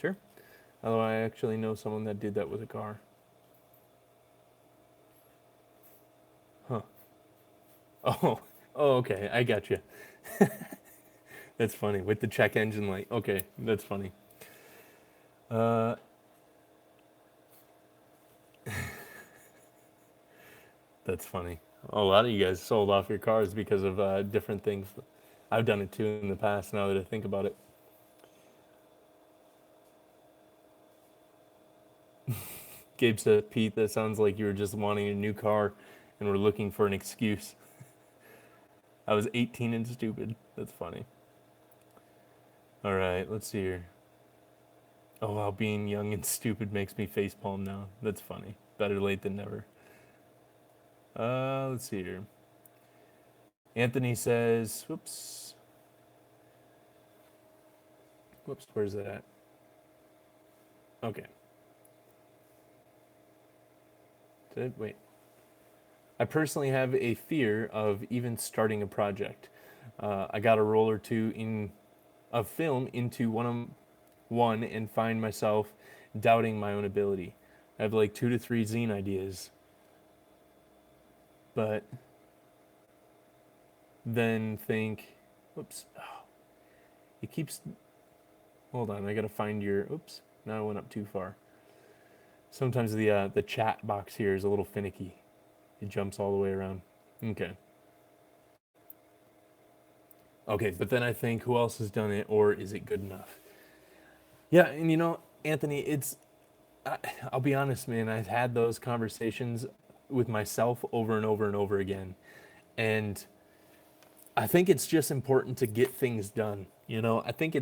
sure. Although I actually know someone that did that with a car. Huh. Oh, okay. I got you. That's funny. With the check engine light. Okay, that's funny. That's funny. A lot of you guys sold off your cars because of different things. I've done it too in the past now that I think about it. Gabe said, "Pete, that sounds like you were just wanting a new car and were looking for an excuse." I was 18 and stupid. That's funny. All right, let's see here. Oh, wow, being young and stupid makes me facepalm now. That's funny. Better late than never. Let's see here. Anthony says, whoops, where's that at? Okay. Wait. I personally have a fear of even starting a project. I got a roll or two of film into one and find myself doubting my own ability. I have like 2 to 3 zine ideas, but then think, whoops, oh, it keeps, hold on, I gotta find oops, now I went up too far. Sometimes the chat box here is a little finicky. It jumps all the way around. Okay. Okay, but then I think who else has done it, or is it good enough? Yeah, and Anthony, I, I'll be honest, man. I've had those conversations with myself over and over and over again, and I think it's just important to get things done. I think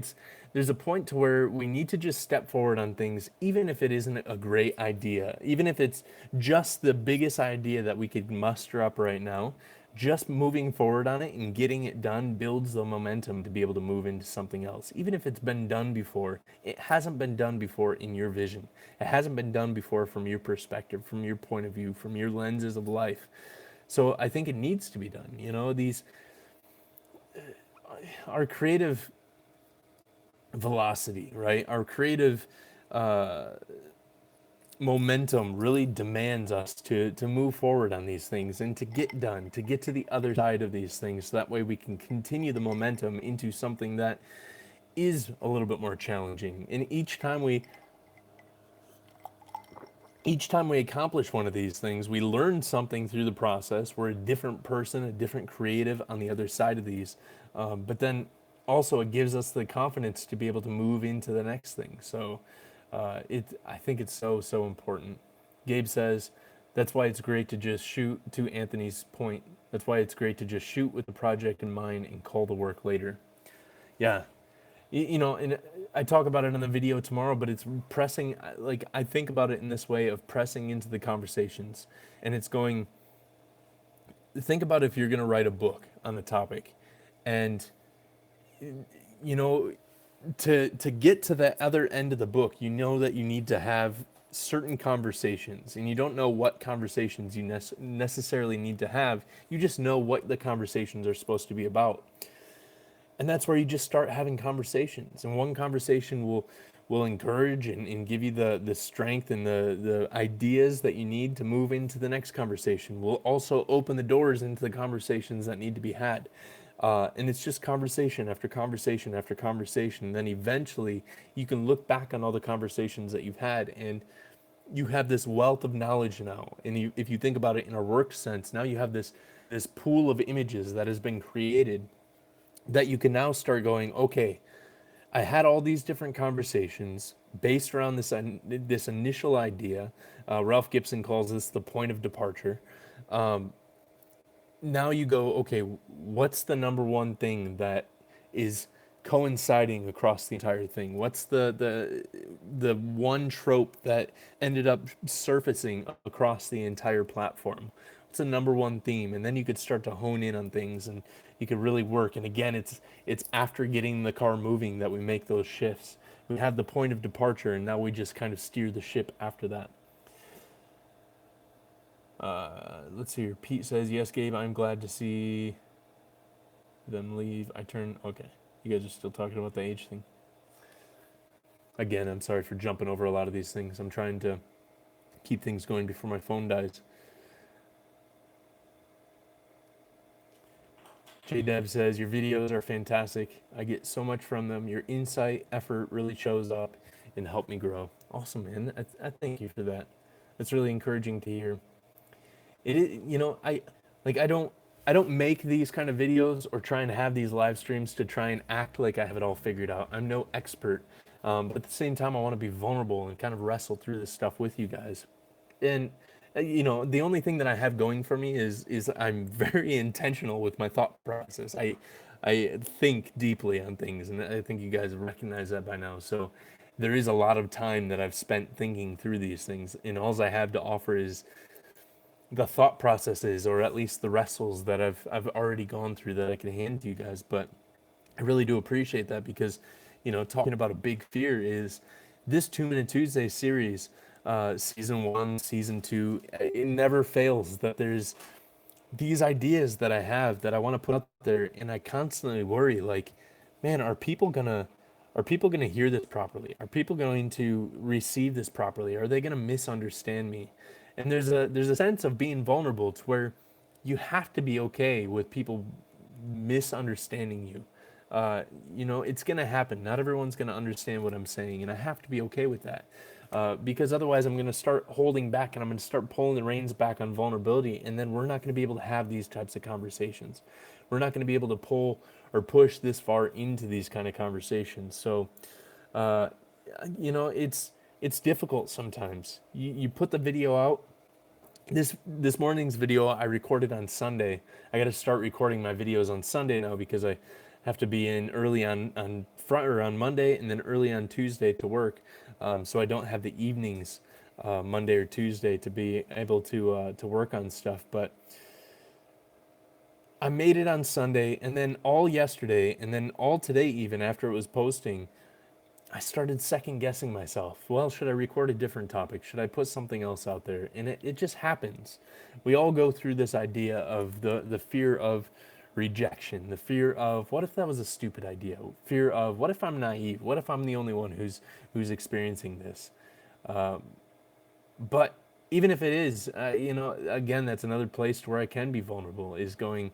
there's a point to where we need to just step forward on things, even if it isn't a great idea, even if it's just the biggest idea that we could muster up right now. Just moving forward on it and getting it done builds the momentum to be able to move into something else. Even if it's been done before, it hasn't been done before in your vision. It hasn't been done before from your perspective, from your point of view, from your lenses of life. So I think it needs to be done. These our creative velocity, right? Our creative momentum really demands us to move forward on these things and to get done, to get to the other side of these things. So that way we can continue the momentum into something that is a little bit more challenging. And each time we accomplish one of these things, we learn something through the process. We're a different person, a different creative on the other side of these. But then also it gives us the confidence to be able to move into the next thing. So I think it's so, so important. Gabe says, that's why it's great to just shoot, to Anthony's point. That's why it's great to just shoot with the project in mind and call the work later. Yeah, and I talk about it in the video tomorrow, but it's pressing, like, I think about it in this way of pressing into the conversations. And it's going, think about if you're going to write a book on the topic. And, you know, to get to the other end of the book, you know that you need to have certain conversations, and you don't know what conversations you necessarily need to have. You just know what the conversations are supposed to be about. And that's where you just start having conversations, and one conversation will encourage and give you the strength and the ideas that you need to move into the next conversation. Will also open the doors into the conversations that need to be had. And it's just conversation after conversation after conversation. And then eventually you can look back on all the conversations that you've had, and you have this wealth of knowledge now. And if you think about it in a work sense, now you have this pool of images that has been created that you can now start going, okay, I had all these different conversations based around this initial idea. Ralph Gibson calls this the point of departure. Now you go, okay, what's the number one thing that is coinciding across the entire thing? What's the one trope that ended up surfacing across the entire platform? What's the number one theme? And then you could start to hone in on things, and you could really work. And again, it's after getting the car moving that we make those shifts. We have the point of departure, and now we just kind of steer the ship after that. Let's see here. Pete says, yes, Gabe, I'm glad to see them leave. Okay. You guys are still talking about the age thing. Again, I'm sorry for jumping over a lot of these things. I'm trying to keep things going before my phone dies. J-Dev says, your videos are fantastic. I get so much from them. Your insight, effort really shows up and helped me grow. Awesome, man. I thank you for that. That's really encouraging to hear. It is, I don't make these kind of videos or try and have these live streams to try and act like I have it all figured out. I'm no expert, but at the same time, I want to be vulnerable and kind of wrestle through this stuff with you guys. And the only thing that I have going for me is I'm very intentional with my thought process. I think deeply on things, and I think you guys recognize that by now. So there is a lot of time that I've spent thinking through these things, and all I have to offer is the thought processes, or at least the wrestles that I've already gone through that I can hand to you guys. But I really do appreciate that, because talking about a big fear is this 2 Minute Tuesday series, season 1, season 2, it never fails that there's these ideas that I have that I want to put out there, and I constantly worry, like, man, are people gonna hear this properly? Are people going to receive this properly? Are they gonna misunderstand me? And there's a sense of being vulnerable to where you have to be okay with people misunderstanding you. It's gonna happen. Not everyone's gonna understand what I'm saying, and I have to be okay with that. because otherwise I'm going to start holding back and I'm going to start pulling the reins back on vulnerability, and then we're not going to be able to have these types of conversations. We're not going to be able to pull or push this far into these kind of conversations. So, uh, it's difficult sometimes. You put the video out. This morning's video I recorded on Sunday. I got to start recording my videos on Sunday now because I have to be in early on Monday and then early on Tuesday to work. So I don't have the evenings Monday or Tuesday to be able to work on stuff. But I made it on Sunday, and then all yesterday, and then all today, even after it was posting, I started second guessing myself. Well, should I record a different topic? Should I put something else out there? And it just happens. We all go through this idea of the fear of rejection, the fear of what if that was a stupid idea, fear of what if I'm naive, what if I'm the only one who's experiencing this. But even if it is, again, that's another place where I can be vulnerable, is going,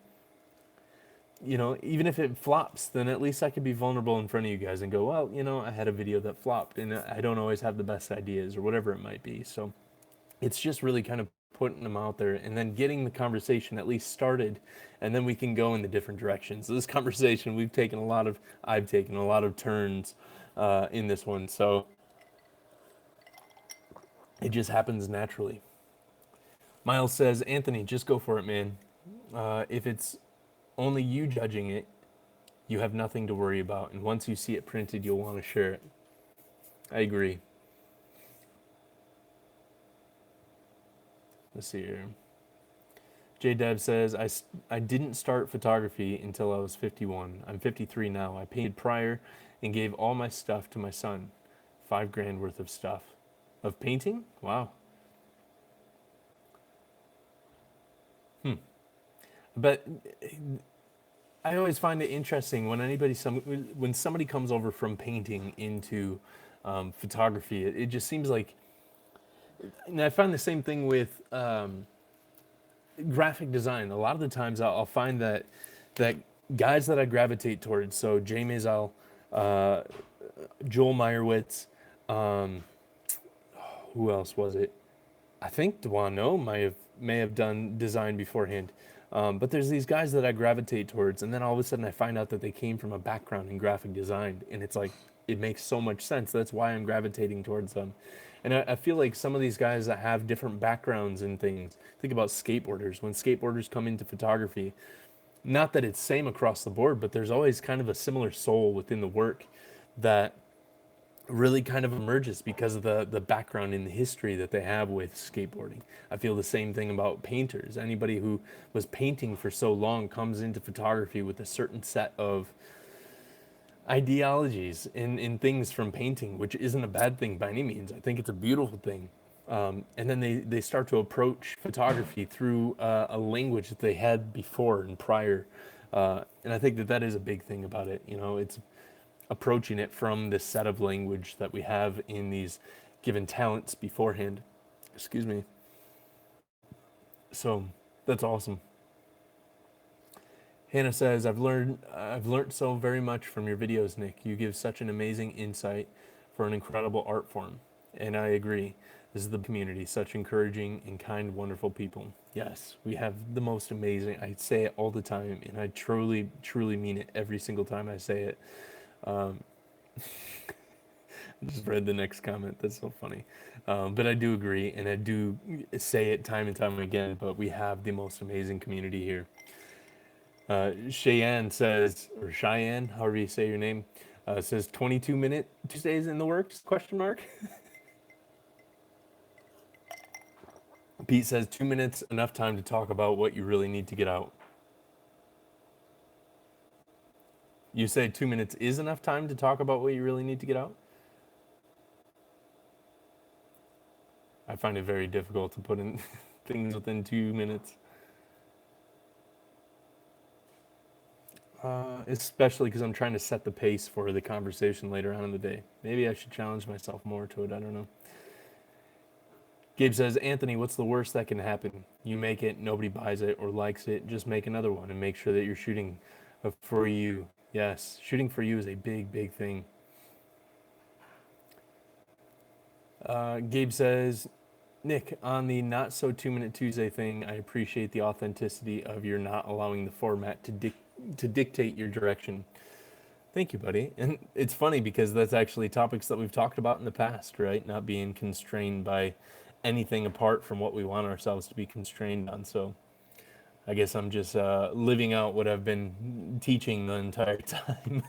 even if it flops, then at least I could be vulnerable in front of you guys and go, well, I had a video that flopped and I don't always have the best ideas or whatever it might be. So it's just really kind of putting them out there and then getting the conversation at least started, and then we can go in the different directions. So this conversation, I've taken a lot of turns in this one. So it just happens naturally. Miles says, Anthony, just go for it, man. If it's only you judging it, you have nothing to worry about. And once you see it printed, you'll want to share it. I agree. Let's see here. J Deb says, I didn't start photography until I was 51. I'm 53 now. I painted prior and gave all my stuff to my son. $5,000 worth of stuff. Of painting? Wow. But I always find it interesting when when somebody comes over from painting into photography. It just seems like, and I find the same thing with graphic design. A lot of the times I'll find that guys that I gravitate towards. So Jay Maisel, Joel Meyerowitz, who else was it? I think Duano may have done design beforehand. But there's these guys that I gravitate towards, and then all of a sudden I find out that they came from a background in graphic design, and it's like, it makes so much sense. That's why I'm gravitating towards them. And I feel like some of these guys that have different backgrounds in things, think about skateboarders. When skateboarders come into photography, not that it's same across the board, but there's always kind of a similar soul within the work that really kind of emerges because of the background in the history that they have with skateboarding. I feel the same thing about painters. Anybody who was painting for so long comes into photography with a certain set of ideologies in things from painting, which isn't a bad thing by any means. I think it's a beautiful thing. And then they start to approach photography through a language that they had before and prior. And I think that is a big thing about it. It's approaching it from this set of language that we have in these given talents beforehand. Excuse me. So that's awesome. Hannah says, I've learned so very much from your videos, Nick. You give such an amazing insight for an incredible art form. And I agree. This is the community, such encouraging and kind, wonderful people. Yes, we have the most amazing, I say it all the time, and I truly, truly mean it every single time I say it. I just read the next comment. That's so funny. But I do agree, and I do say it time and time again, but we have the most amazing community here. Cheyenne says, or Cheyenne, however you say your name, says 22-minute Tuesdays in the works, question mark. Pete says 2 minutes, enough time to talk about what you really need to get out. You say 2 minutes is enough time to talk about what you really need to get out? I find it very difficult to put in things within 2 minutes. Especially because I'm trying to set the pace for the conversation later on in the day. Maybe I should challenge myself more to it. I don't know. Gabe says, Anthony, what's the worst that can happen? You make it, nobody buys it or likes it. Just make another one and make sure that you're shooting for you. Yes, shooting for you is a big, big thing. Gabe says, Nick, on the not so 2 Minute Tuesday thing, I appreciate the authenticity of your not allowing the format to dictate your direction. Thank you, buddy. And it's funny because that's actually topics that we've talked about in the past, right? Not being constrained by anything apart from what we want ourselves to be constrained on. So I guess I'm just living out what I've been teaching the entire time.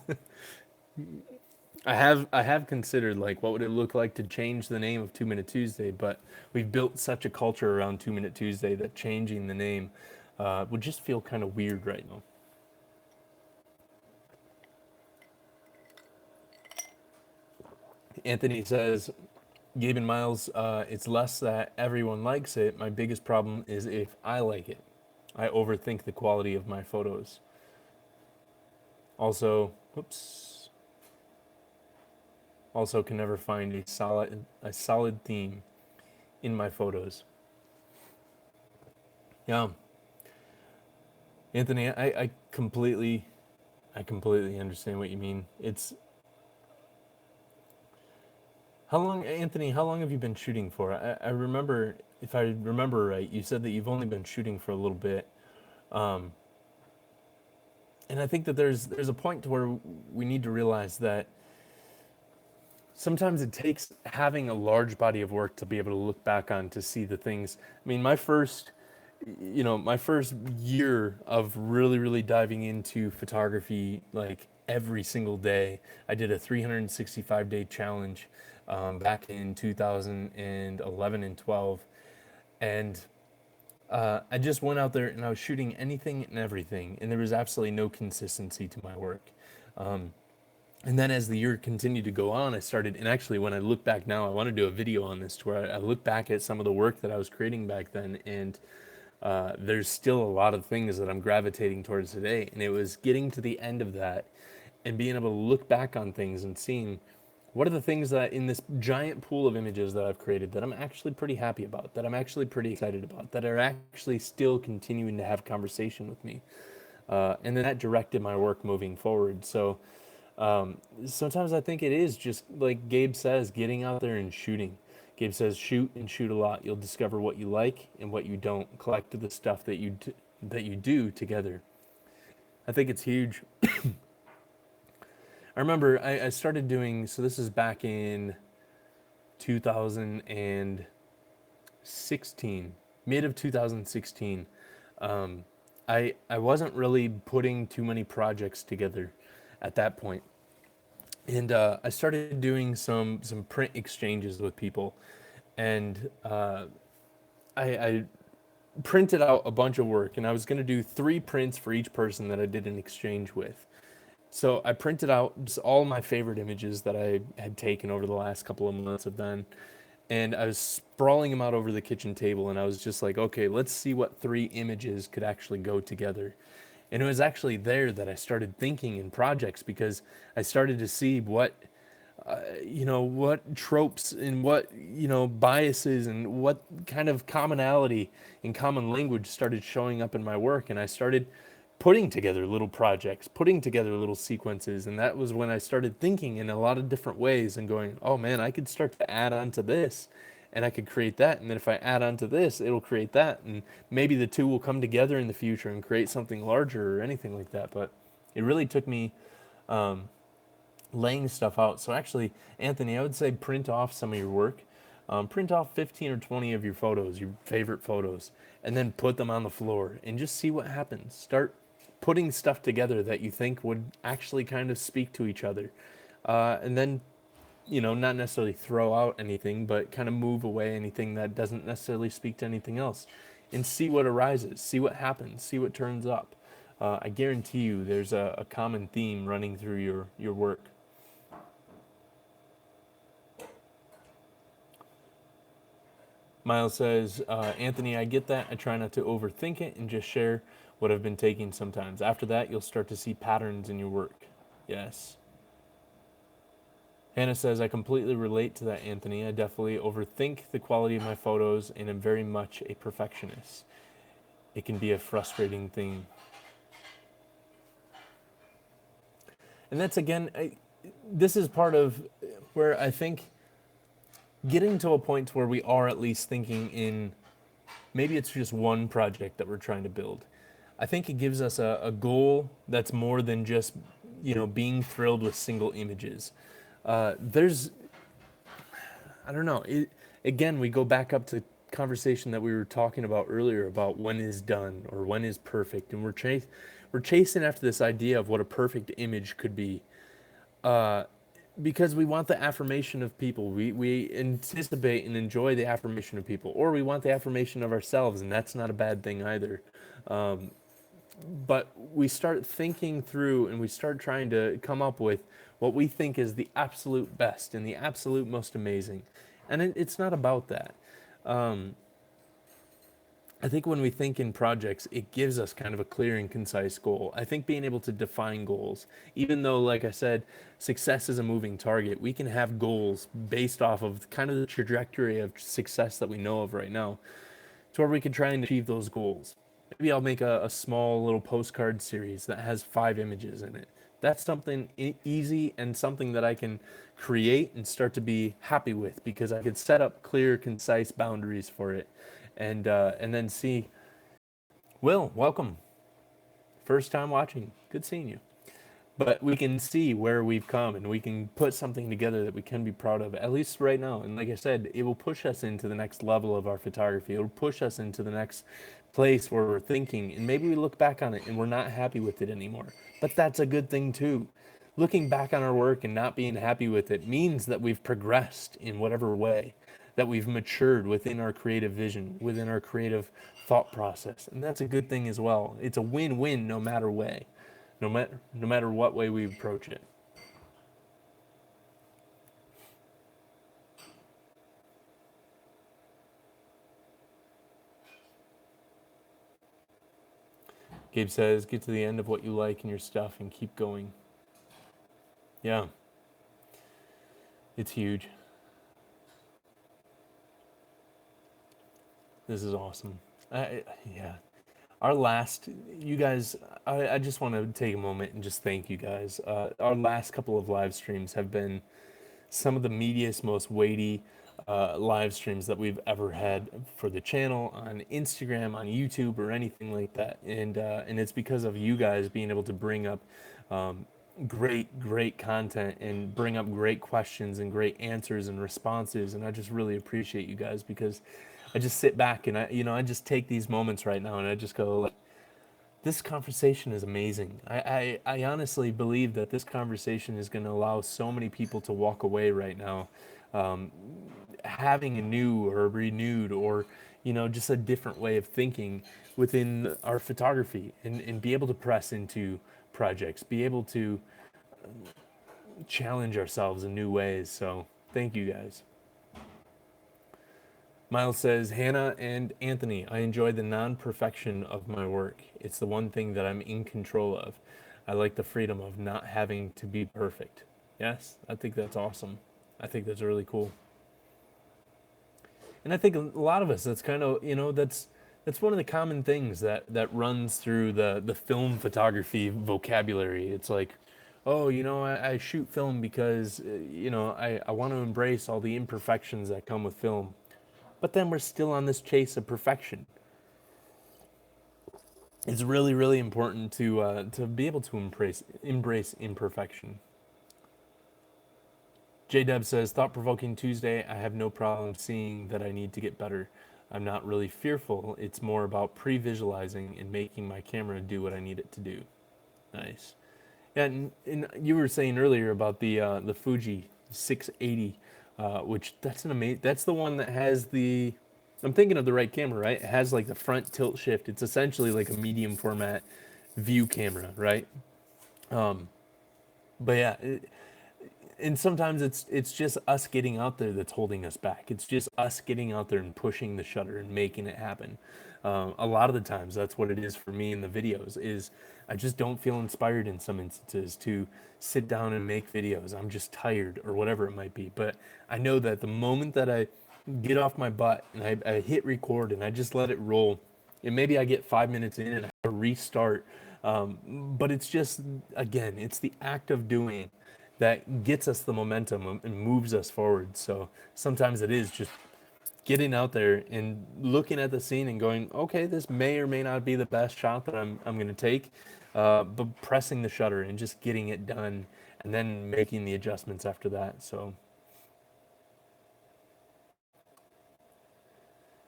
I have considered like what would it look like to change the name of 2 Minute Tuesday, but we've built such a culture around 2 Minute Tuesday that changing the name would just feel kind of weird right now. Anthony says, Gabe and Miles, it's less that everyone likes it. My biggest problem is if I like it. I overthink the quality of my photos. Also, whoops. Also can never find a solid theme in my photos. Yeah. Anthony, I completely understand what you mean. It's how long, Anthony, how long have you been shooting for? I remember, if I remember right, you said that you've only been shooting for a little bit. Um, and I think that there's a point to where we need to realize that sometimes it takes having a large body of work to be able to look back on to see the things. I mean, my first year of really diving into photography, like every single day, I did a 365-day challenge back in 2011 and 12, and I just went out there and I was shooting anything and everything, and there was absolutely no consistency to my work. And then as the year continued to go on, I started, and actually when I look back now, I want to do a video on this to where I look back at some of the work that I was creating back then, and there's still a lot of things that I'm gravitating towards today. And it was getting to the end of that and being able to look back on things and seeing what are the things that in this giant pool of images that I've created that I'm actually pretty happy about, that I'm actually pretty excited about, that are actually still continuing to have conversation with me. And then that directed my work moving forward. So sometimes I think it is just like Gabe says, getting out there and shooting. Gabe says, shoot and shoot a lot. You'll discover what you like and what you don't. Collect the stuff that you do together. I think it's huge. I remember I started doing, so this is back in 2016, mid of 2016. I wasn't really putting too many projects together at that point. And I started doing some print exchanges with people, and I printed out a bunch of work, and I was going to do 3 prints for each person that I did an exchange with. So I printed out just all my favorite images that I had taken over the last couple of months of then, and I was sprawling them out over the kitchen table, and I was just like, okay, let's see what 3 images could actually go together. And it was actually there that I started thinking in projects, because I started to see what tropes and what, biases and what kind of commonality and common language started showing up in my work. And I started putting together little projects, putting together little sequences. And that was when I started thinking in a lot of different ways and going, oh man, I could start to add on to this, and I could create that. And then if I add on to this, it'll create that. And maybe the two will come together in the future and create something larger or anything like that. But it really took me laying stuff out. So actually, Anthony, I would say print off some of your work. Print off 15 or 20 of your photos, your favorite photos, and then put them on the floor and just see what happens. Start putting stuff together that you think would actually kind of speak to each other. And then, not necessarily throw out anything, but kind of move away anything that doesn't necessarily speak to anything else, and see what arises, see what happens, see what turns up. I guarantee you there's a common theme running through your work. Miles says, Anthony, I get that. I try not to overthink it and just share what I've been taking sometimes. After that, you'll start to see patterns in your work. Yes. Hannah says, I completely relate to that, Anthony. I definitely overthink the quality of my photos and am very much a perfectionist. It can be a frustrating thing. And that's, again, this is part of where I think getting to a point where we are at least thinking in, maybe it's just one project that we're trying to build. I think it gives us a goal that's more than just, being thrilled with single images. There's, I don't know. Again, we go back up to the conversation that we were talking about earlier about when is done or when is perfect, and we're chasing after this idea of what a perfect image could be, because we want the affirmation of people. We anticipate and enjoy the affirmation of people, or we want the affirmation of ourselves, and that's not a bad thing either. But we start thinking through and we start trying to come up with what we think is the absolute best and the absolute most amazing. And it's not about that. I think when we think in projects, it gives us kind of a clear and concise goal. I think being able to define goals, even though, like I said, success is a moving target, we can have goals based off of kind of the trajectory of success that we know of right now, to where we can try and achieve those goals. Maybe I'll make a small little postcard series that has 5 images in it. That's something easy and something that I can create and start to be happy with, because I could set up clear, concise boundaries for it, and then see. Will, welcome. First time watching. Good seeing you. But we can see where we've come and we can put something together that we can be proud of, at least right now. And like I said, it will push us into the next level of our photography. It will push us into the next place where we're thinking, and maybe we look back on it and we're not happy with it anymore. But that's a good thing too. Looking back on our work and not being happy with it means that we've progressed in whatever way, that we've matured within our creative vision, within our creative thought process. And that's a good thing as well. It's a win-win no matter way. No matter what way we approach it. Gabe says, get to the end of what you like in your stuff and keep going. Yeah. It's huge. This is awesome. Yeah. Our last, you guys, I just want to take a moment and just thank you guys. Our last couple of live streams have been some of the meatiest, most weighty live streams that we've ever had for the channel, on Instagram, on YouTube, or anything like that. And it's because of you guys being able to bring up great content and bring up great questions and great answers and responses. And I just really appreciate you guys, because I just sit back and I just take these moments right now and I just go like, this conversation is amazing. I honestly believe that this conversation is going to allow so many people to walk away right now, having a new or renewed or, just a different way of thinking within our photography, and be able to press into projects, be able to challenge ourselves in new ways. So thank you guys. Miles says, Hannah and Anthony, I enjoy the non-perfection of my work. It's the one thing that I'm in control of. I like the freedom of not having to be perfect. Yes, I think that's awesome. I think that's really cool. And I think a lot of us, that's kind of, that's one of the common things that runs through the film photography vocabulary. It's like, oh, I shoot film because, I want to embrace all the imperfections that come with film. But then we're still on this chase of perfection. It's really, really important to be able to embrace imperfection. J-Dub says, thought-provoking Tuesday, I have no problem seeing that I need to get better. I'm not really fearful. It's more about pre-visualizing and making my camera do what I need it to do. Nice. Yeah, and you were saying earlier about the Fuji 680, which that's the one that has the, I'm thinking of the right camera, right? It has like the front tilt shift. It's essentially like a medium format view camera, right? But yeah, and sometimes it's just us getting out there that's holding us back. It's just us getting out there and pushing the shutter and making it happen. A lot of the times that's what it is for me in the videos, is I just don't feel inspired in some instances to sit down and make videos. I'm just tired or whatever it might be. But I know that the moment that I get off my butt and I hit record and I just let it roll, and maybe I get 5 minutes in and I restart. But it's just, again, it's the act of doing. that gets us the momentum and moves us forward. So sometimes it is just getting out there and looking at the scene and going, okay, this may or may not be the best shot that I'm going to take, but pressing the shutter and just getting it done and then making the adjustments after that. So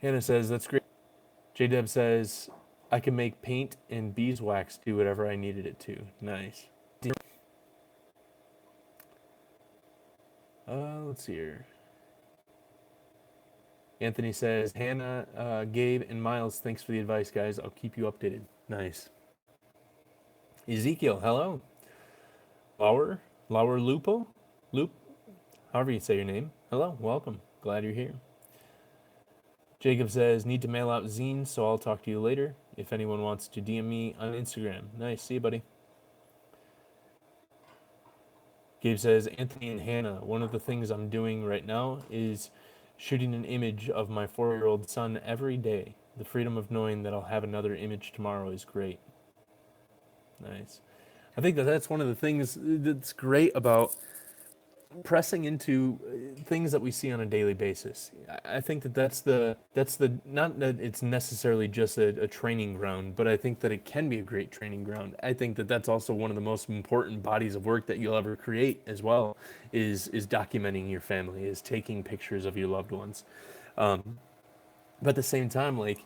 Hannah says, that's great. J-Deb says, I can make paint and beeswax do whatever I needed it to. Nice. Let's see here. Anthony says, Hannah, Gabe, and Miles, thanks for the advice, guys. I'll keep you updated. Nice. Ezekiel, hello. Lauer Lupo? Loop? However you say your name. Hello, welcome. Glad you're here. Jacob says, need to mail out zines, so I'll talk to you later. If anyone wants to DM me on Instagram. Nice, see you, buddy. Gabe says, Anthony and Hannah, one of the things I'm doing right now is shooting an image of my 4-year-old son every day. The freedom of knowing that I'll have another image tomorrow is great. Nice. I think that's one of the things that's great about pressing into things that we see on a daily basis. I think that's the not that it's necessarily just a training ground, but I think that it can be a great training ground. I think that that's also one of the most important bodies of work that you'll ever create as well, is documenting your family, is taking pictures of your loved ones. But at the same time, like,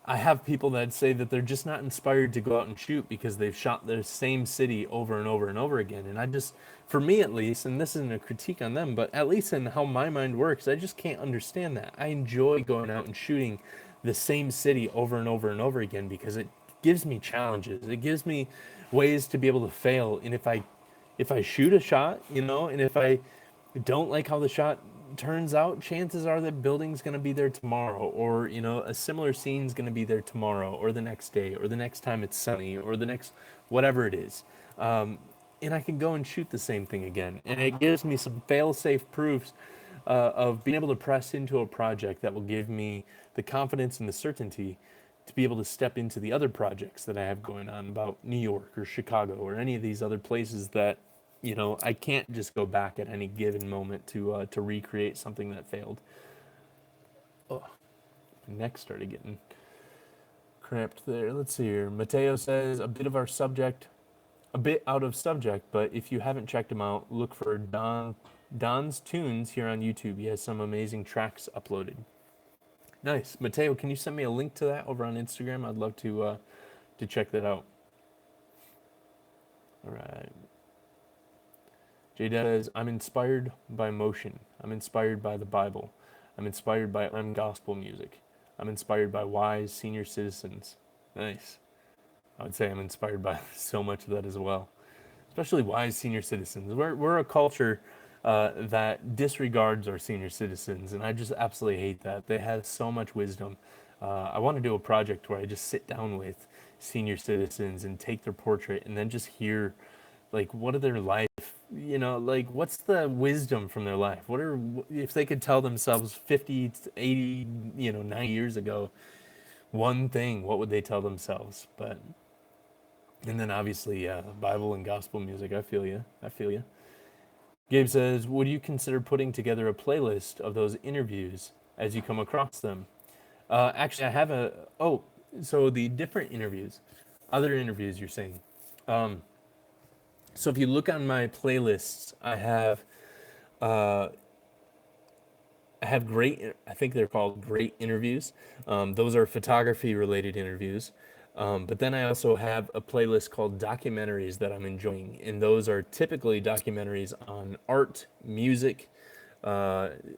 I have people that say that they're just not inspired to go out and shoot because they've shot the same city over and over and over again. And I just, for me at least, and this isn't a critique on them, but at least in how my mind works, I just can't understand that. I enjoy going out and shooting the same city over and over and over again because it gives me challenges. It gives me ways to be able to fail. And if I shoot a shot, you know, and if I don't like how the shot turns out, chances are that building's going to be there tomorrow, or, you know, a similar scene's going to be there tomorrow or the next day or the next time it's sunny or the next whatever it is. And I can go and shoot the same thing again, and it gives me some fail-safe proofs of being able to press into a project that will give me the confidence and the certainty to be able to step into the other projects that I have going on, about New York or Chicago or any of these other places that, you know, I can't just go back at any given moment to recreate something that failed. Oh, my neck started getting cramped there. Let's see here. Mateo says, a bit out of subject, but if you haven't checked him out, look for Don's Tunes here on YouTube. He has some amazing tracks uploaded. Nice. Mateo, can you send me a link to that over on Instagram? I'd love to check that out. All right. J says, I'm inspired by motion. I'm inspired by the Bible. I'm inspired by gospel music. I'm inspired by wise senior citizens. Nice. I would say I'm inspired by so much of that as well, especially wise senior citizens. We're a culture that disregards our senior citizens, and I just absolutely hate that. They have so much wisdom. I want to do a project where I just sit down with senior citizens and take their portrait and then just hear, like, what are their life, you know, like, what's the wisdom from their life? What are, if they could tell themselves 50, 80, you know, 90 years ago, one thing, what would they tell themselves? But, and then obviously, yeah, Bible and gospel music. I feel you. I feel you. Gabe says, would you consider putting together a playlist of those interviews as you come across them? Actually, I have so the different interviews, other interviews you're saying. So if you look on my playlists, I have great, I think they're called great interviews. Those are photography related interviews. But then I also have a playlist called documentaries that I'm enjoying. And those are typically documentaries on art, music,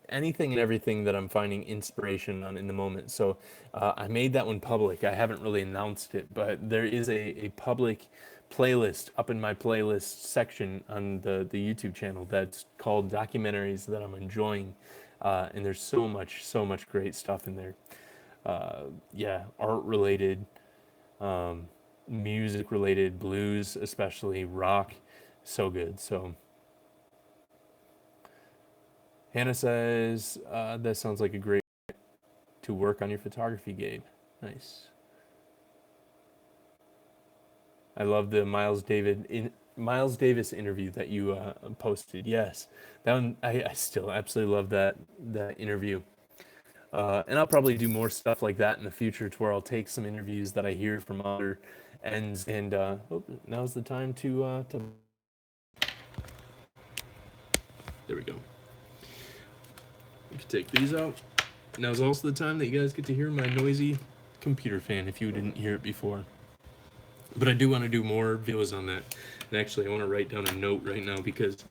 anything and everything that I'm finding inspiration on in the moment. So I made that one public. I haven't really announced it, but there is a public playlist up in my playlist section on the YouTube channel that's called documentaries that I'm enjoying. And there's so much great stuff in there. Yeah, art related, music related, blues, especially rock, so good. So Hannah says, that sounds like a great to work on your photography, Gabe. Nice. I love the Miles David Miles Davis interview that you posted. Yes, that one I still absolutely love that interview. And I'll probably do more stuff like that in the future, to where I'll take some interviews that I hear from other ends, and now's the time to. There we go. You can take these out. Now's also the time that you guys get to hear my noisy computer fan if you didn't hear it before. But I do want to do more videos on that. And actually, I want to write down a note right now, because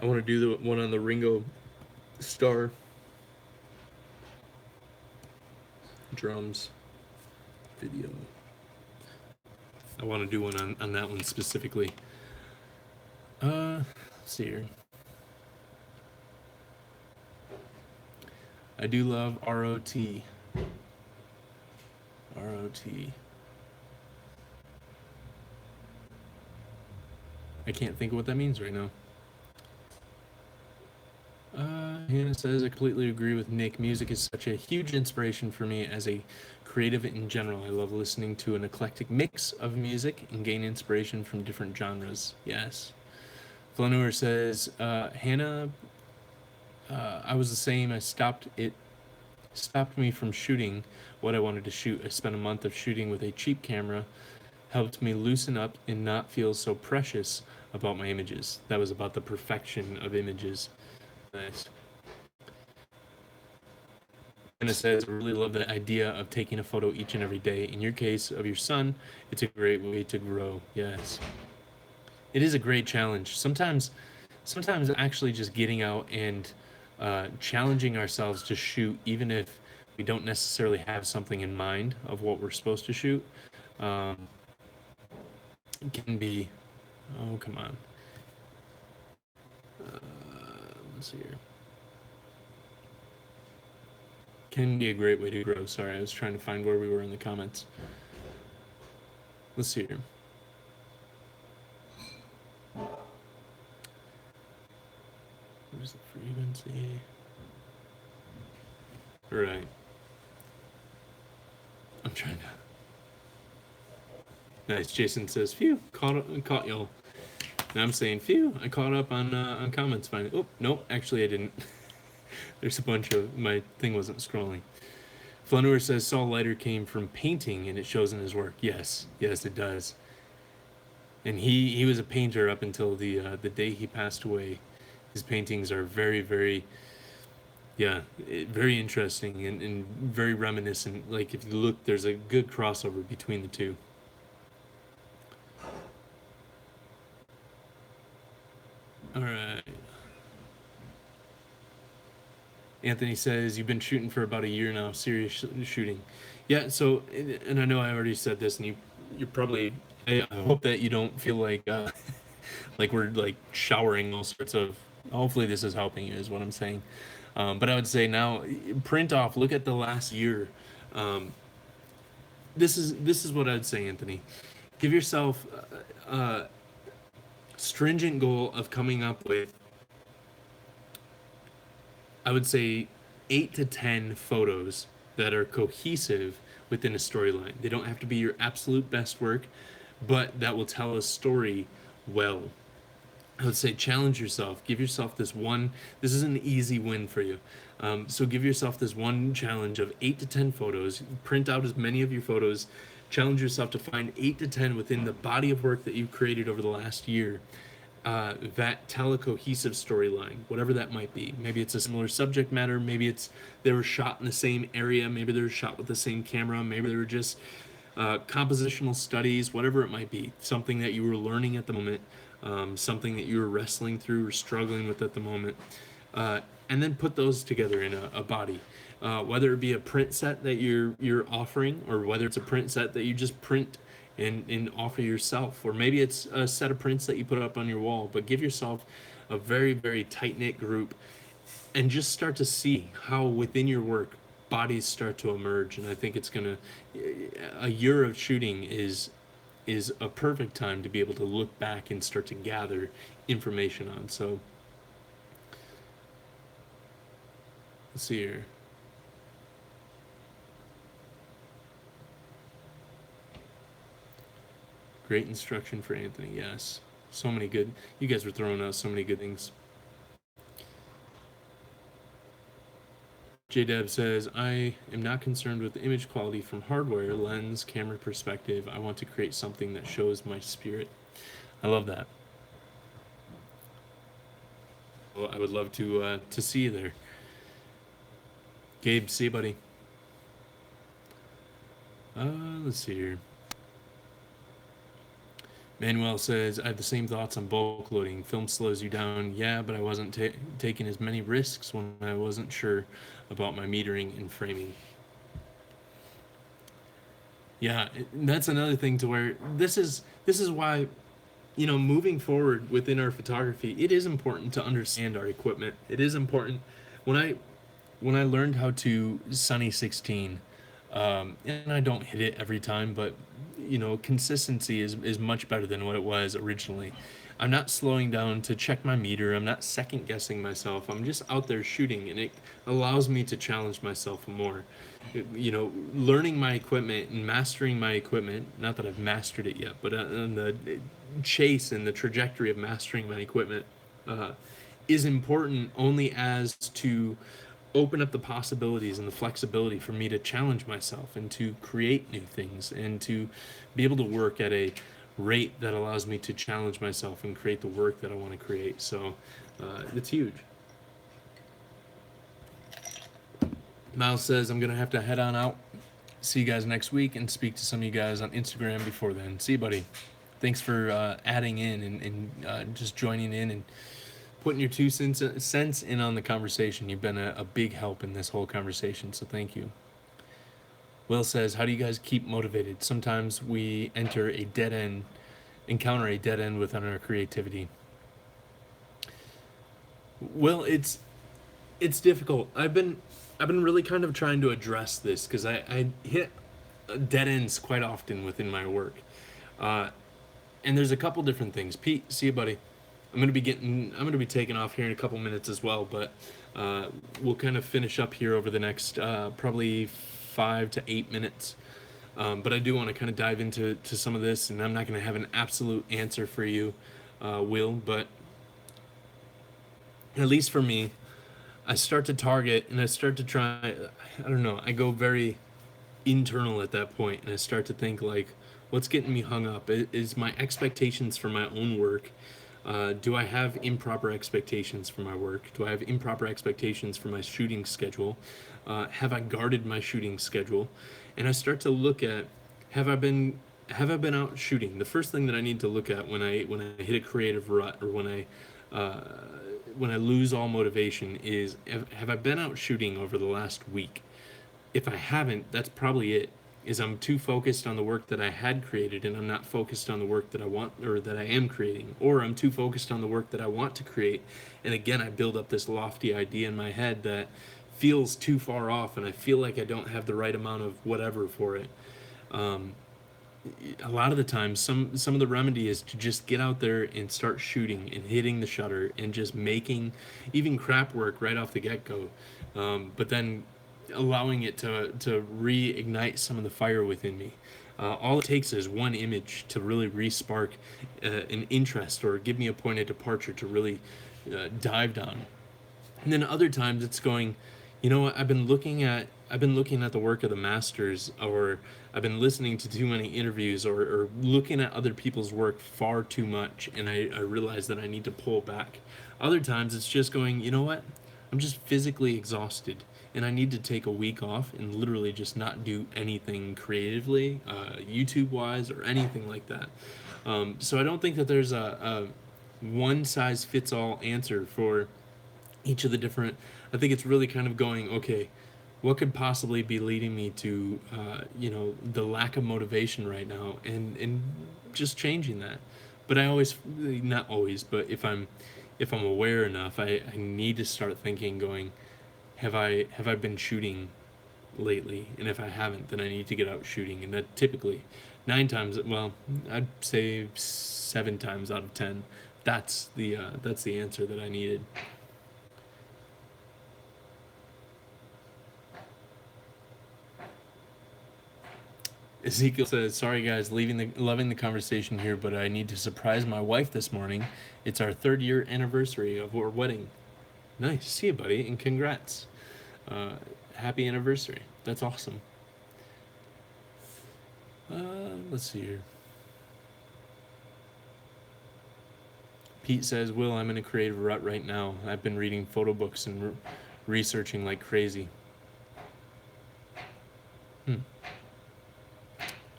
I want to do the one on the Ringo Starr drums video. I want to do one on that one specifically. Let's see here. I do love ROT. ROT. I can't think of what that means right now. Hannah says, I completely agree with Nick. Music is such a huge inspiration for me as a creative in general. I love listening to an eclectic mix of music and gain inspiration from different genres. Yes. Flaneur says, Hannah, I was the same. Stopped me from shooting what I wanted to shoot. I spent a month of shooting with a cheap camera. Helped me loosen up and not feel so precious about my images. That was about the perfection of images. Nice. And it says, I really love the idea of taking a photo each and every day. In your case of your son, it's a great way to grow. Yes. It is a great challenge. Sometimes actually just getting out and challenging ourselves to shoot, even if we don't necessarily have something in mind of what we're supposed to shoot, can be, oh, come on. Let's see here. Can be a great way to grow. Sorry, I was trying to find where we were in the comments. Let's see here. Where's the frequency? All right. I'm trying to. Nice. Jason says, "Phew, caught y'all." And I'm saying, "Phew, I caught up on comments finally." Oh, no, actually I didn't. There's a bunch of, my thing wasn't scrolling. Flaneur says Saul Leiter came from painting, and it shows in his work. Yes, it does. And he was a painter up until the day he passed away. His paintings are very, very, very interesting and very reminiscent. Like, if you look, there's a good crossover between the two. All right. Anthony says, you've been shooting for about a year now, serious shooting. Yeah, so, and I know I already said this, and you're probably, I hope that you don't feel like like we're like showering all sorts of, hopefully this is helping you is what I'm saying. But I would say now, print off, look at the last year. This is what I'd say, Anthony. Give yourself a stringent goal of coming up with, I would say, 8 to 10 photos that are cohesive within a storyline. They don't have to be your absolute best work, but that will tell a story well. I would say challenge yourself. Give yourself this one. This is an easy win for you. So give yourself this one challenge of 8 to 10 photos. Print out as many of your photos. Challenge yourself to find 8 to 10 within the body of work that you've created over the last year that tell a cohesive storyline, whatever that might be. Maybe it's a similar subject matter. Maybe it's they were shot in the same area. Maybe they were shot with the same camera. Maybe they were just compositional studies, whatever it might be. Something that you were learning at the moment, something that you were wrestling through or struggling with at the moment. And then put those together in a body. Whether it be a print set that you're offering, or whether it's a print set that you just print and offer yourself, or maybe it's a set of prints that you put up on your wall, but give yourself a very, very tight-knit group and just start to see how within your work bodies start to emerge. And I think it's gonna, a year of shooting is a perfect time to be able to look back and start to gather information on. So let's see here. Great instruction for Anthony, yes. So many good. You guys were throwing out so many good things. JDeb says, I am not concerned with the image quality from hardware, lens, camera perspective. I want to create something that shows my spirit. I love that. Well, I would love to see you there. Gabe, see you, buddy. Let's see here. Manuel says, I have the same thoughts on bulk loading. Film slows you down, yeah, but I wasn't taking as many risks when I wasn't sure about my metering and framing. Yeah, that's another thing to where this is why, moving forward within our photography, it is important to understand our equipment. It is important. When I learned how to Sunny 16, and I don't hit it every time, but consistency is much better than what it was originally. I'm not slowing down to check my meter. I'm not second guessing myself. I'm just out there shooting, and it allows me to challenge myself more. Learning my equipment and mastering my equipment. Not that I've mastered it yet, but on the chase and the trajectory of mastering my equipment uh, is important only as to open up the possibilities and the flexibility for me to challenge myself and to create new things and to be able to work at a rate that allows me to challenge myself and create the work that I want to create. So it's huge. Miles says, I'm going to have to head on out. See you guys next week and speak to some of you guys on Instagram before then. See you, buddy. Thanks for adding in and just joining in and putting your 2 cents in on the conversation. You've been a big help in this whole conversation, so thank you. Will says, how do you guys keep motivated? Sometimes we encounter a dead end within our creativity. Well, it's difficult. I've been really kind of trying to address this because I hit dead ends quite often within my work. And there's a couple different things. Pete, see you, buddy. I'm gonna be taking off here in a couple minutes as well, but we'll kind of finish up here over the next probably 5 to 8 minutes. But I do want to kind of dive into some of this, and I'm not going to have an absolute answer for you, Will, but at least for me, I start to target and I start to try. I don't know. I go very internal at that point, and I start to think like, what's getting me hung up? Is my expectations for my own work? Do I have improper expectations for my work? Do I have improper expectations for my shooting schedule? Have I guarded my shooting schedule? And I start to look at, have I been out shooting? The first thing that I need to look at when I hit a creative rut, or when I lose all motivation, is have I been out shooting over the last week? If I haven't, that's probably it. Is I'm too focused on the work that I had created, and I'm not focused on the work that I want, or that I am creating, or I'm too focused on the work that I want to create, and again I build up this lofty idea in my head that feels too far off, and I feel like I don't have the right amount of whatever for it. A lot of the times, some of the remedy is to just get out there and start shooting and hitting the shutter and just making even crap work right off the get-go, but then allowing it to reignite some of the fire within me. All it takes is one image to really re-spark an interest or give me a point of departure to really dive down. And then other times it's going, I've been looking at the work of the masters, or I've been listening to too many interviews, or looking at other people's work far too much, and I realize that I need to pull back. Other times it's just going, I'm just physically exhausted, and I need to take a week off and literally just not do anything creatively, YouTube-wise, or anything like that. So I don't think that there's a one-size-fits-all answer for each of the different. I think it's really kind of going, okay, what could possibly be leading me to, the lack of motivation right now, and just changing that. But I always, not always, but if I'm aware enough, I need to start thinking, going, have I been shooting lately? And if I haven't, then I need to get out shooting. And that typically 9 times, well, I'd say 7 times out of 10, that's the answer that I needed. Ezekiel says, "Sorry guys, loving the conversation here, but I need to surprise my wife this morning. It's our 3rd-year anniversary of our wedding." Nice, see you, buddy, and congrats. Uh, Happy anniversary. That's awesome. Let's see here. Pete says, "Will, I'm in a creative rut right now. I've been reading photo books and researching like crazy."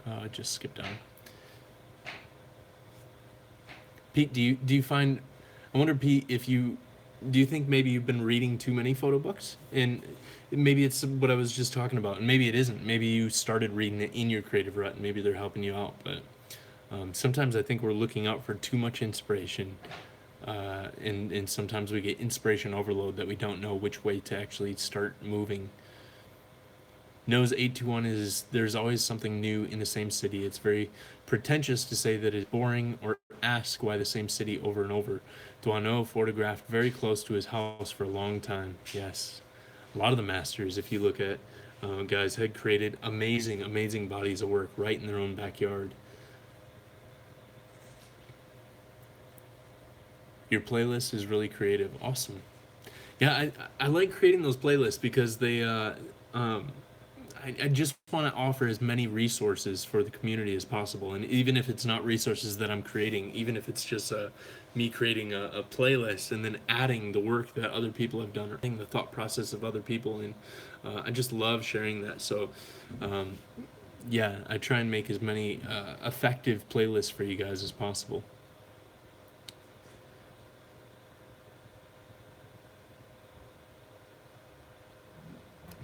I just skipped down. Pete, do you find? I wonder, Pete, if you do you think maybe you've been reading too many photo books, and maybe it's what I was just talking about, and maybe it isn't. Maybe you started reading it in your creative rut, and maybe they're helping you out. But sometimes I think we're looking out for too much inspiration, and sometimes we get inspiration overload that we don't know which way to actually start moving. Nose 821 is there's always something new in the same city. It's very pretentious to say that it's boring or ask why the same city over and over. Duano photographed very close to his house for a long time. Yes. A lot of the masters, if you look at guys, had created amazing, amazing bodies of work right in their own backyard. Your playlist is really creative. Awesome. Yeah, I like creating those playlists because they I just want to offer as many resources for the community as possible. And even if it's not resources that I'm creating, even if it's just me creating a playlist and then adding the work that other people have done or the thought process of other people. And I just love sharing that. So, yeah, I try and make as many effective playlists for you guys as possible.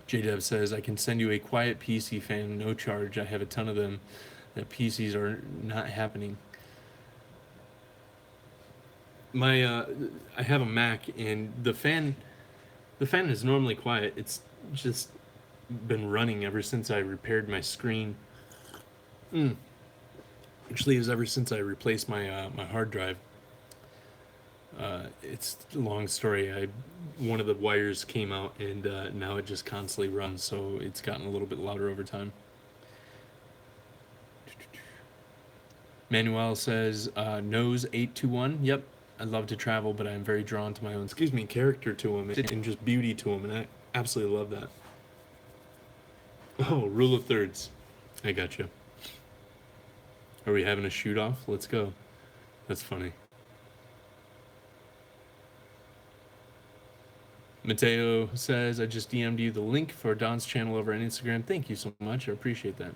JDev says, "I can send you a quiet PC fan, no charge. I have a ton of them. That PCs are not happening." I have a Mac, and the fan is normally quiet. It's just been running ever since I repaired my screen. Actually, it was ever since I replaced my hard drive. It's a long story. One of the wires came out, and now it just constantly runs, so it's gotten a little bit louder over time. Manuel says, "Nose 821. Yep, I love to travel, but I'm very drawn to my own, character to him and just beauty to him, and I absolutely love that." Oh, rule of thirds. I got you. Are we having a shoot off? Let's go. That's funny. Mateo says, "I just DM'd you the link for Don's channel over on Instagram. Thank you so much. I appreciate that."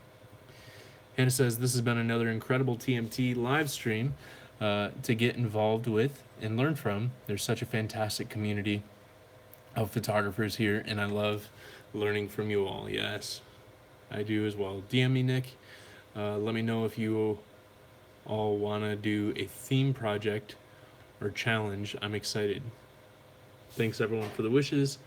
Hannah says, "This has been another incredible TMT live stream to get involved with and learn from. There's such a fantastic community of photographers here, and I love learning from you all." Yes, I do as well. DM me, Nick. Let me know if you all want to do a theme project or challenge. I'm excited. Thanks everyone for the wishes.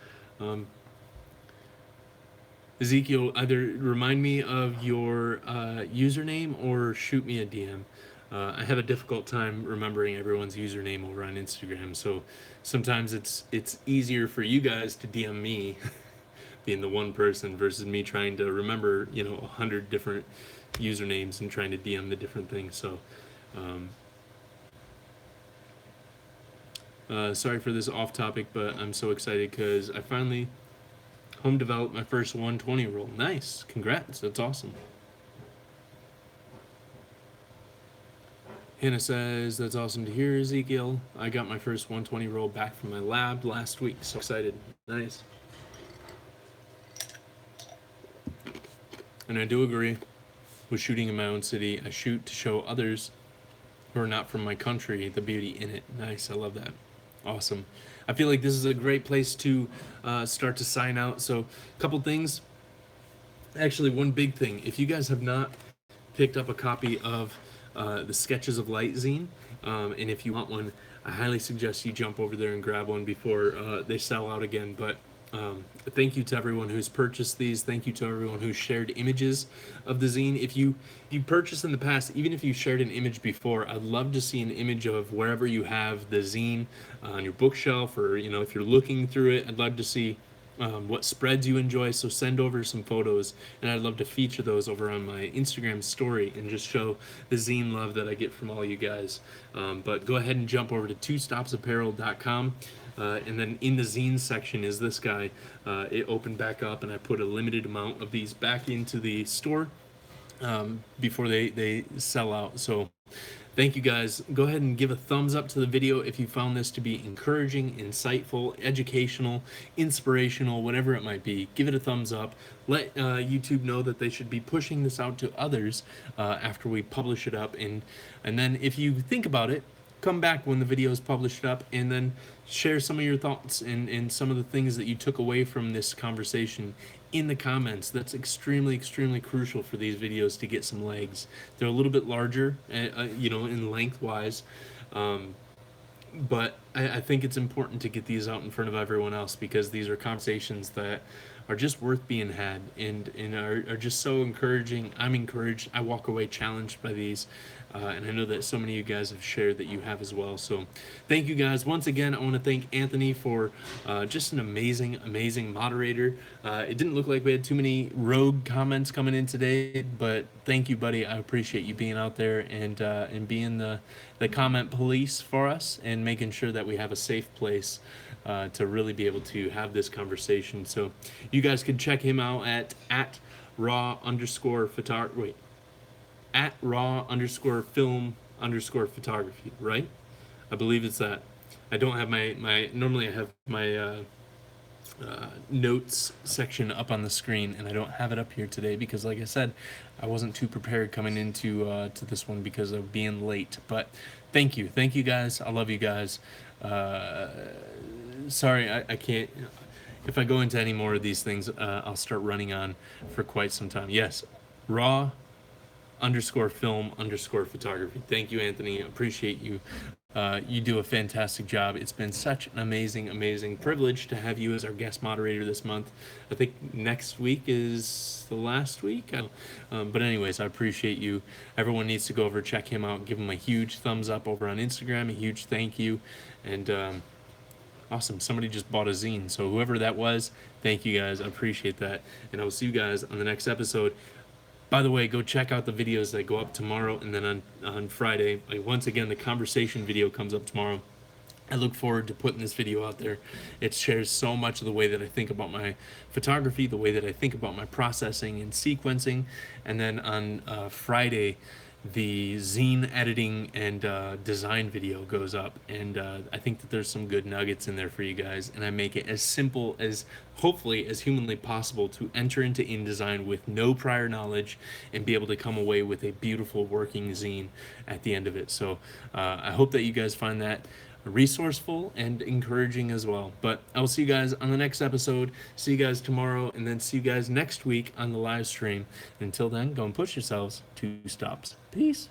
Ezekiel, either remind me of your username or shoot me a DM. I have a difficult time remembering everyone's username over on Instagram, so sometimes it's easier for you guys to DM me, being the one person, versus me trying to remember 100 different usernames and trying to DM the different things. So. Sorry for this off topic, but I'm so excited because I finally home developed my first 120 roll. Nice, congrats, that's awesome. Hannah says, "That's awesome to hear, Ezekiel. I got my first 120 roll back from my lab last week. So excited. Nice." And I do agree with shooting in my own city. I shoot to show others who are not from my country the beauty in it. Nice, I love that. Awesome. I feel like this is a great place to start to sign out. So, a couple things. Actually, one big thing. If you guys have not picked up a copy of the Sketches of Light zine, and if you want one, I highly suggest you jump over there and grab one before they sell out again. But thank you to everyone who's purchased these. Thank you to everyone who shared images of the zine. If you purchased in the past, even if you shared an image before, I'd love to see an image of wherever you have the zine on your bookshelf, or if you're looking through it. I'd love to see what spreads you enjoy. So send over some photos, and I'd love to feature those over on my Instagram story and just show the zine love that I get from all you guys. But go ahead and jump over to twostopsapparel.com. And then in the zine section is this guy. It opened back up, and I put a limited amount of these back into the store before they sell out. So thank you guys. Go ahead and give a thumbs up to the video if you found this to be encouraging, insightful, educational, inspirational, whatever it might be. Give it a thumbs up. Let YouTube know that they should be pushing this out to others after we publish it up. And then if you think about it, come back when the video is published up and then share some of your thoughts and some of the things that you took away from this conversation in the comments. That's extremely, extremely crucial for these videos to get some legs. They're a little bit larger, in lengthwise, but I think it's important to get these out in front of everyone else because these are conversations that are just worth being had and are just so encouraging. I'm encouraged. I walk away challenged by these. And I know that so many of you guys have shared that you have as well. So thank you guys. Once again, I want to thank Anthony for just an amazing, amazing moderator. It didn't look like we had too many rogue comments coming in today, but thank you, buddy. I appreciate you being out there and being the comment police for us and making sure that we have a safe place to really be able to have this conversation. So you guys can check him out at raw_photography. At raw_film_photography, right? I believe it's that. I don't have normally I have my notes section up on the screen, and I don't have it up here today because, like I said, I wasn't too prepared coming into to this one because of being late. But thank you guys. I love you guys. Sorry, I can't. If I go into any more of these things, I'll start running on for quite some time. Yes, raw_film_photography. Thank you, Anthony. Appreciate you. You do a fantastic job. It's been such an amazing, amazing privilege to have you as our guest moderator this month. I think next week is the last week. But anyways, I appreciate you. Everyone needs to go over, check him out, give him a huge thumbs up over on Instagram, a huge thank you. And awesome. Somebody just bought a zine. So whoever that was, thank you guys. I appreciate that. And I will see you guys on the next episode. By the way, go check out the videos that go up tomorrow and then on Friday. Once again, the conversation video comes up tomorrow. I look forward to putting this video out there. It shares so much of the way that I think about my photography, the way that I think about my processing and sequencing. And then on Friday, the zine editing and design video goes up, and I think that there's some good nuggets in there for you guys, and I make it as simple as hopefully as humanly possible to enter into InDesign with no prior knowledge and be able to come away with a beautiful working zine at the end of it. So I hope that you guys find that resourceful and encouraging as well. But I will see you guys on the next episode. See you guys tomorrow, and then see you guys next week on the live stream. And until then, go and push yourselves. 2 stops. Peace.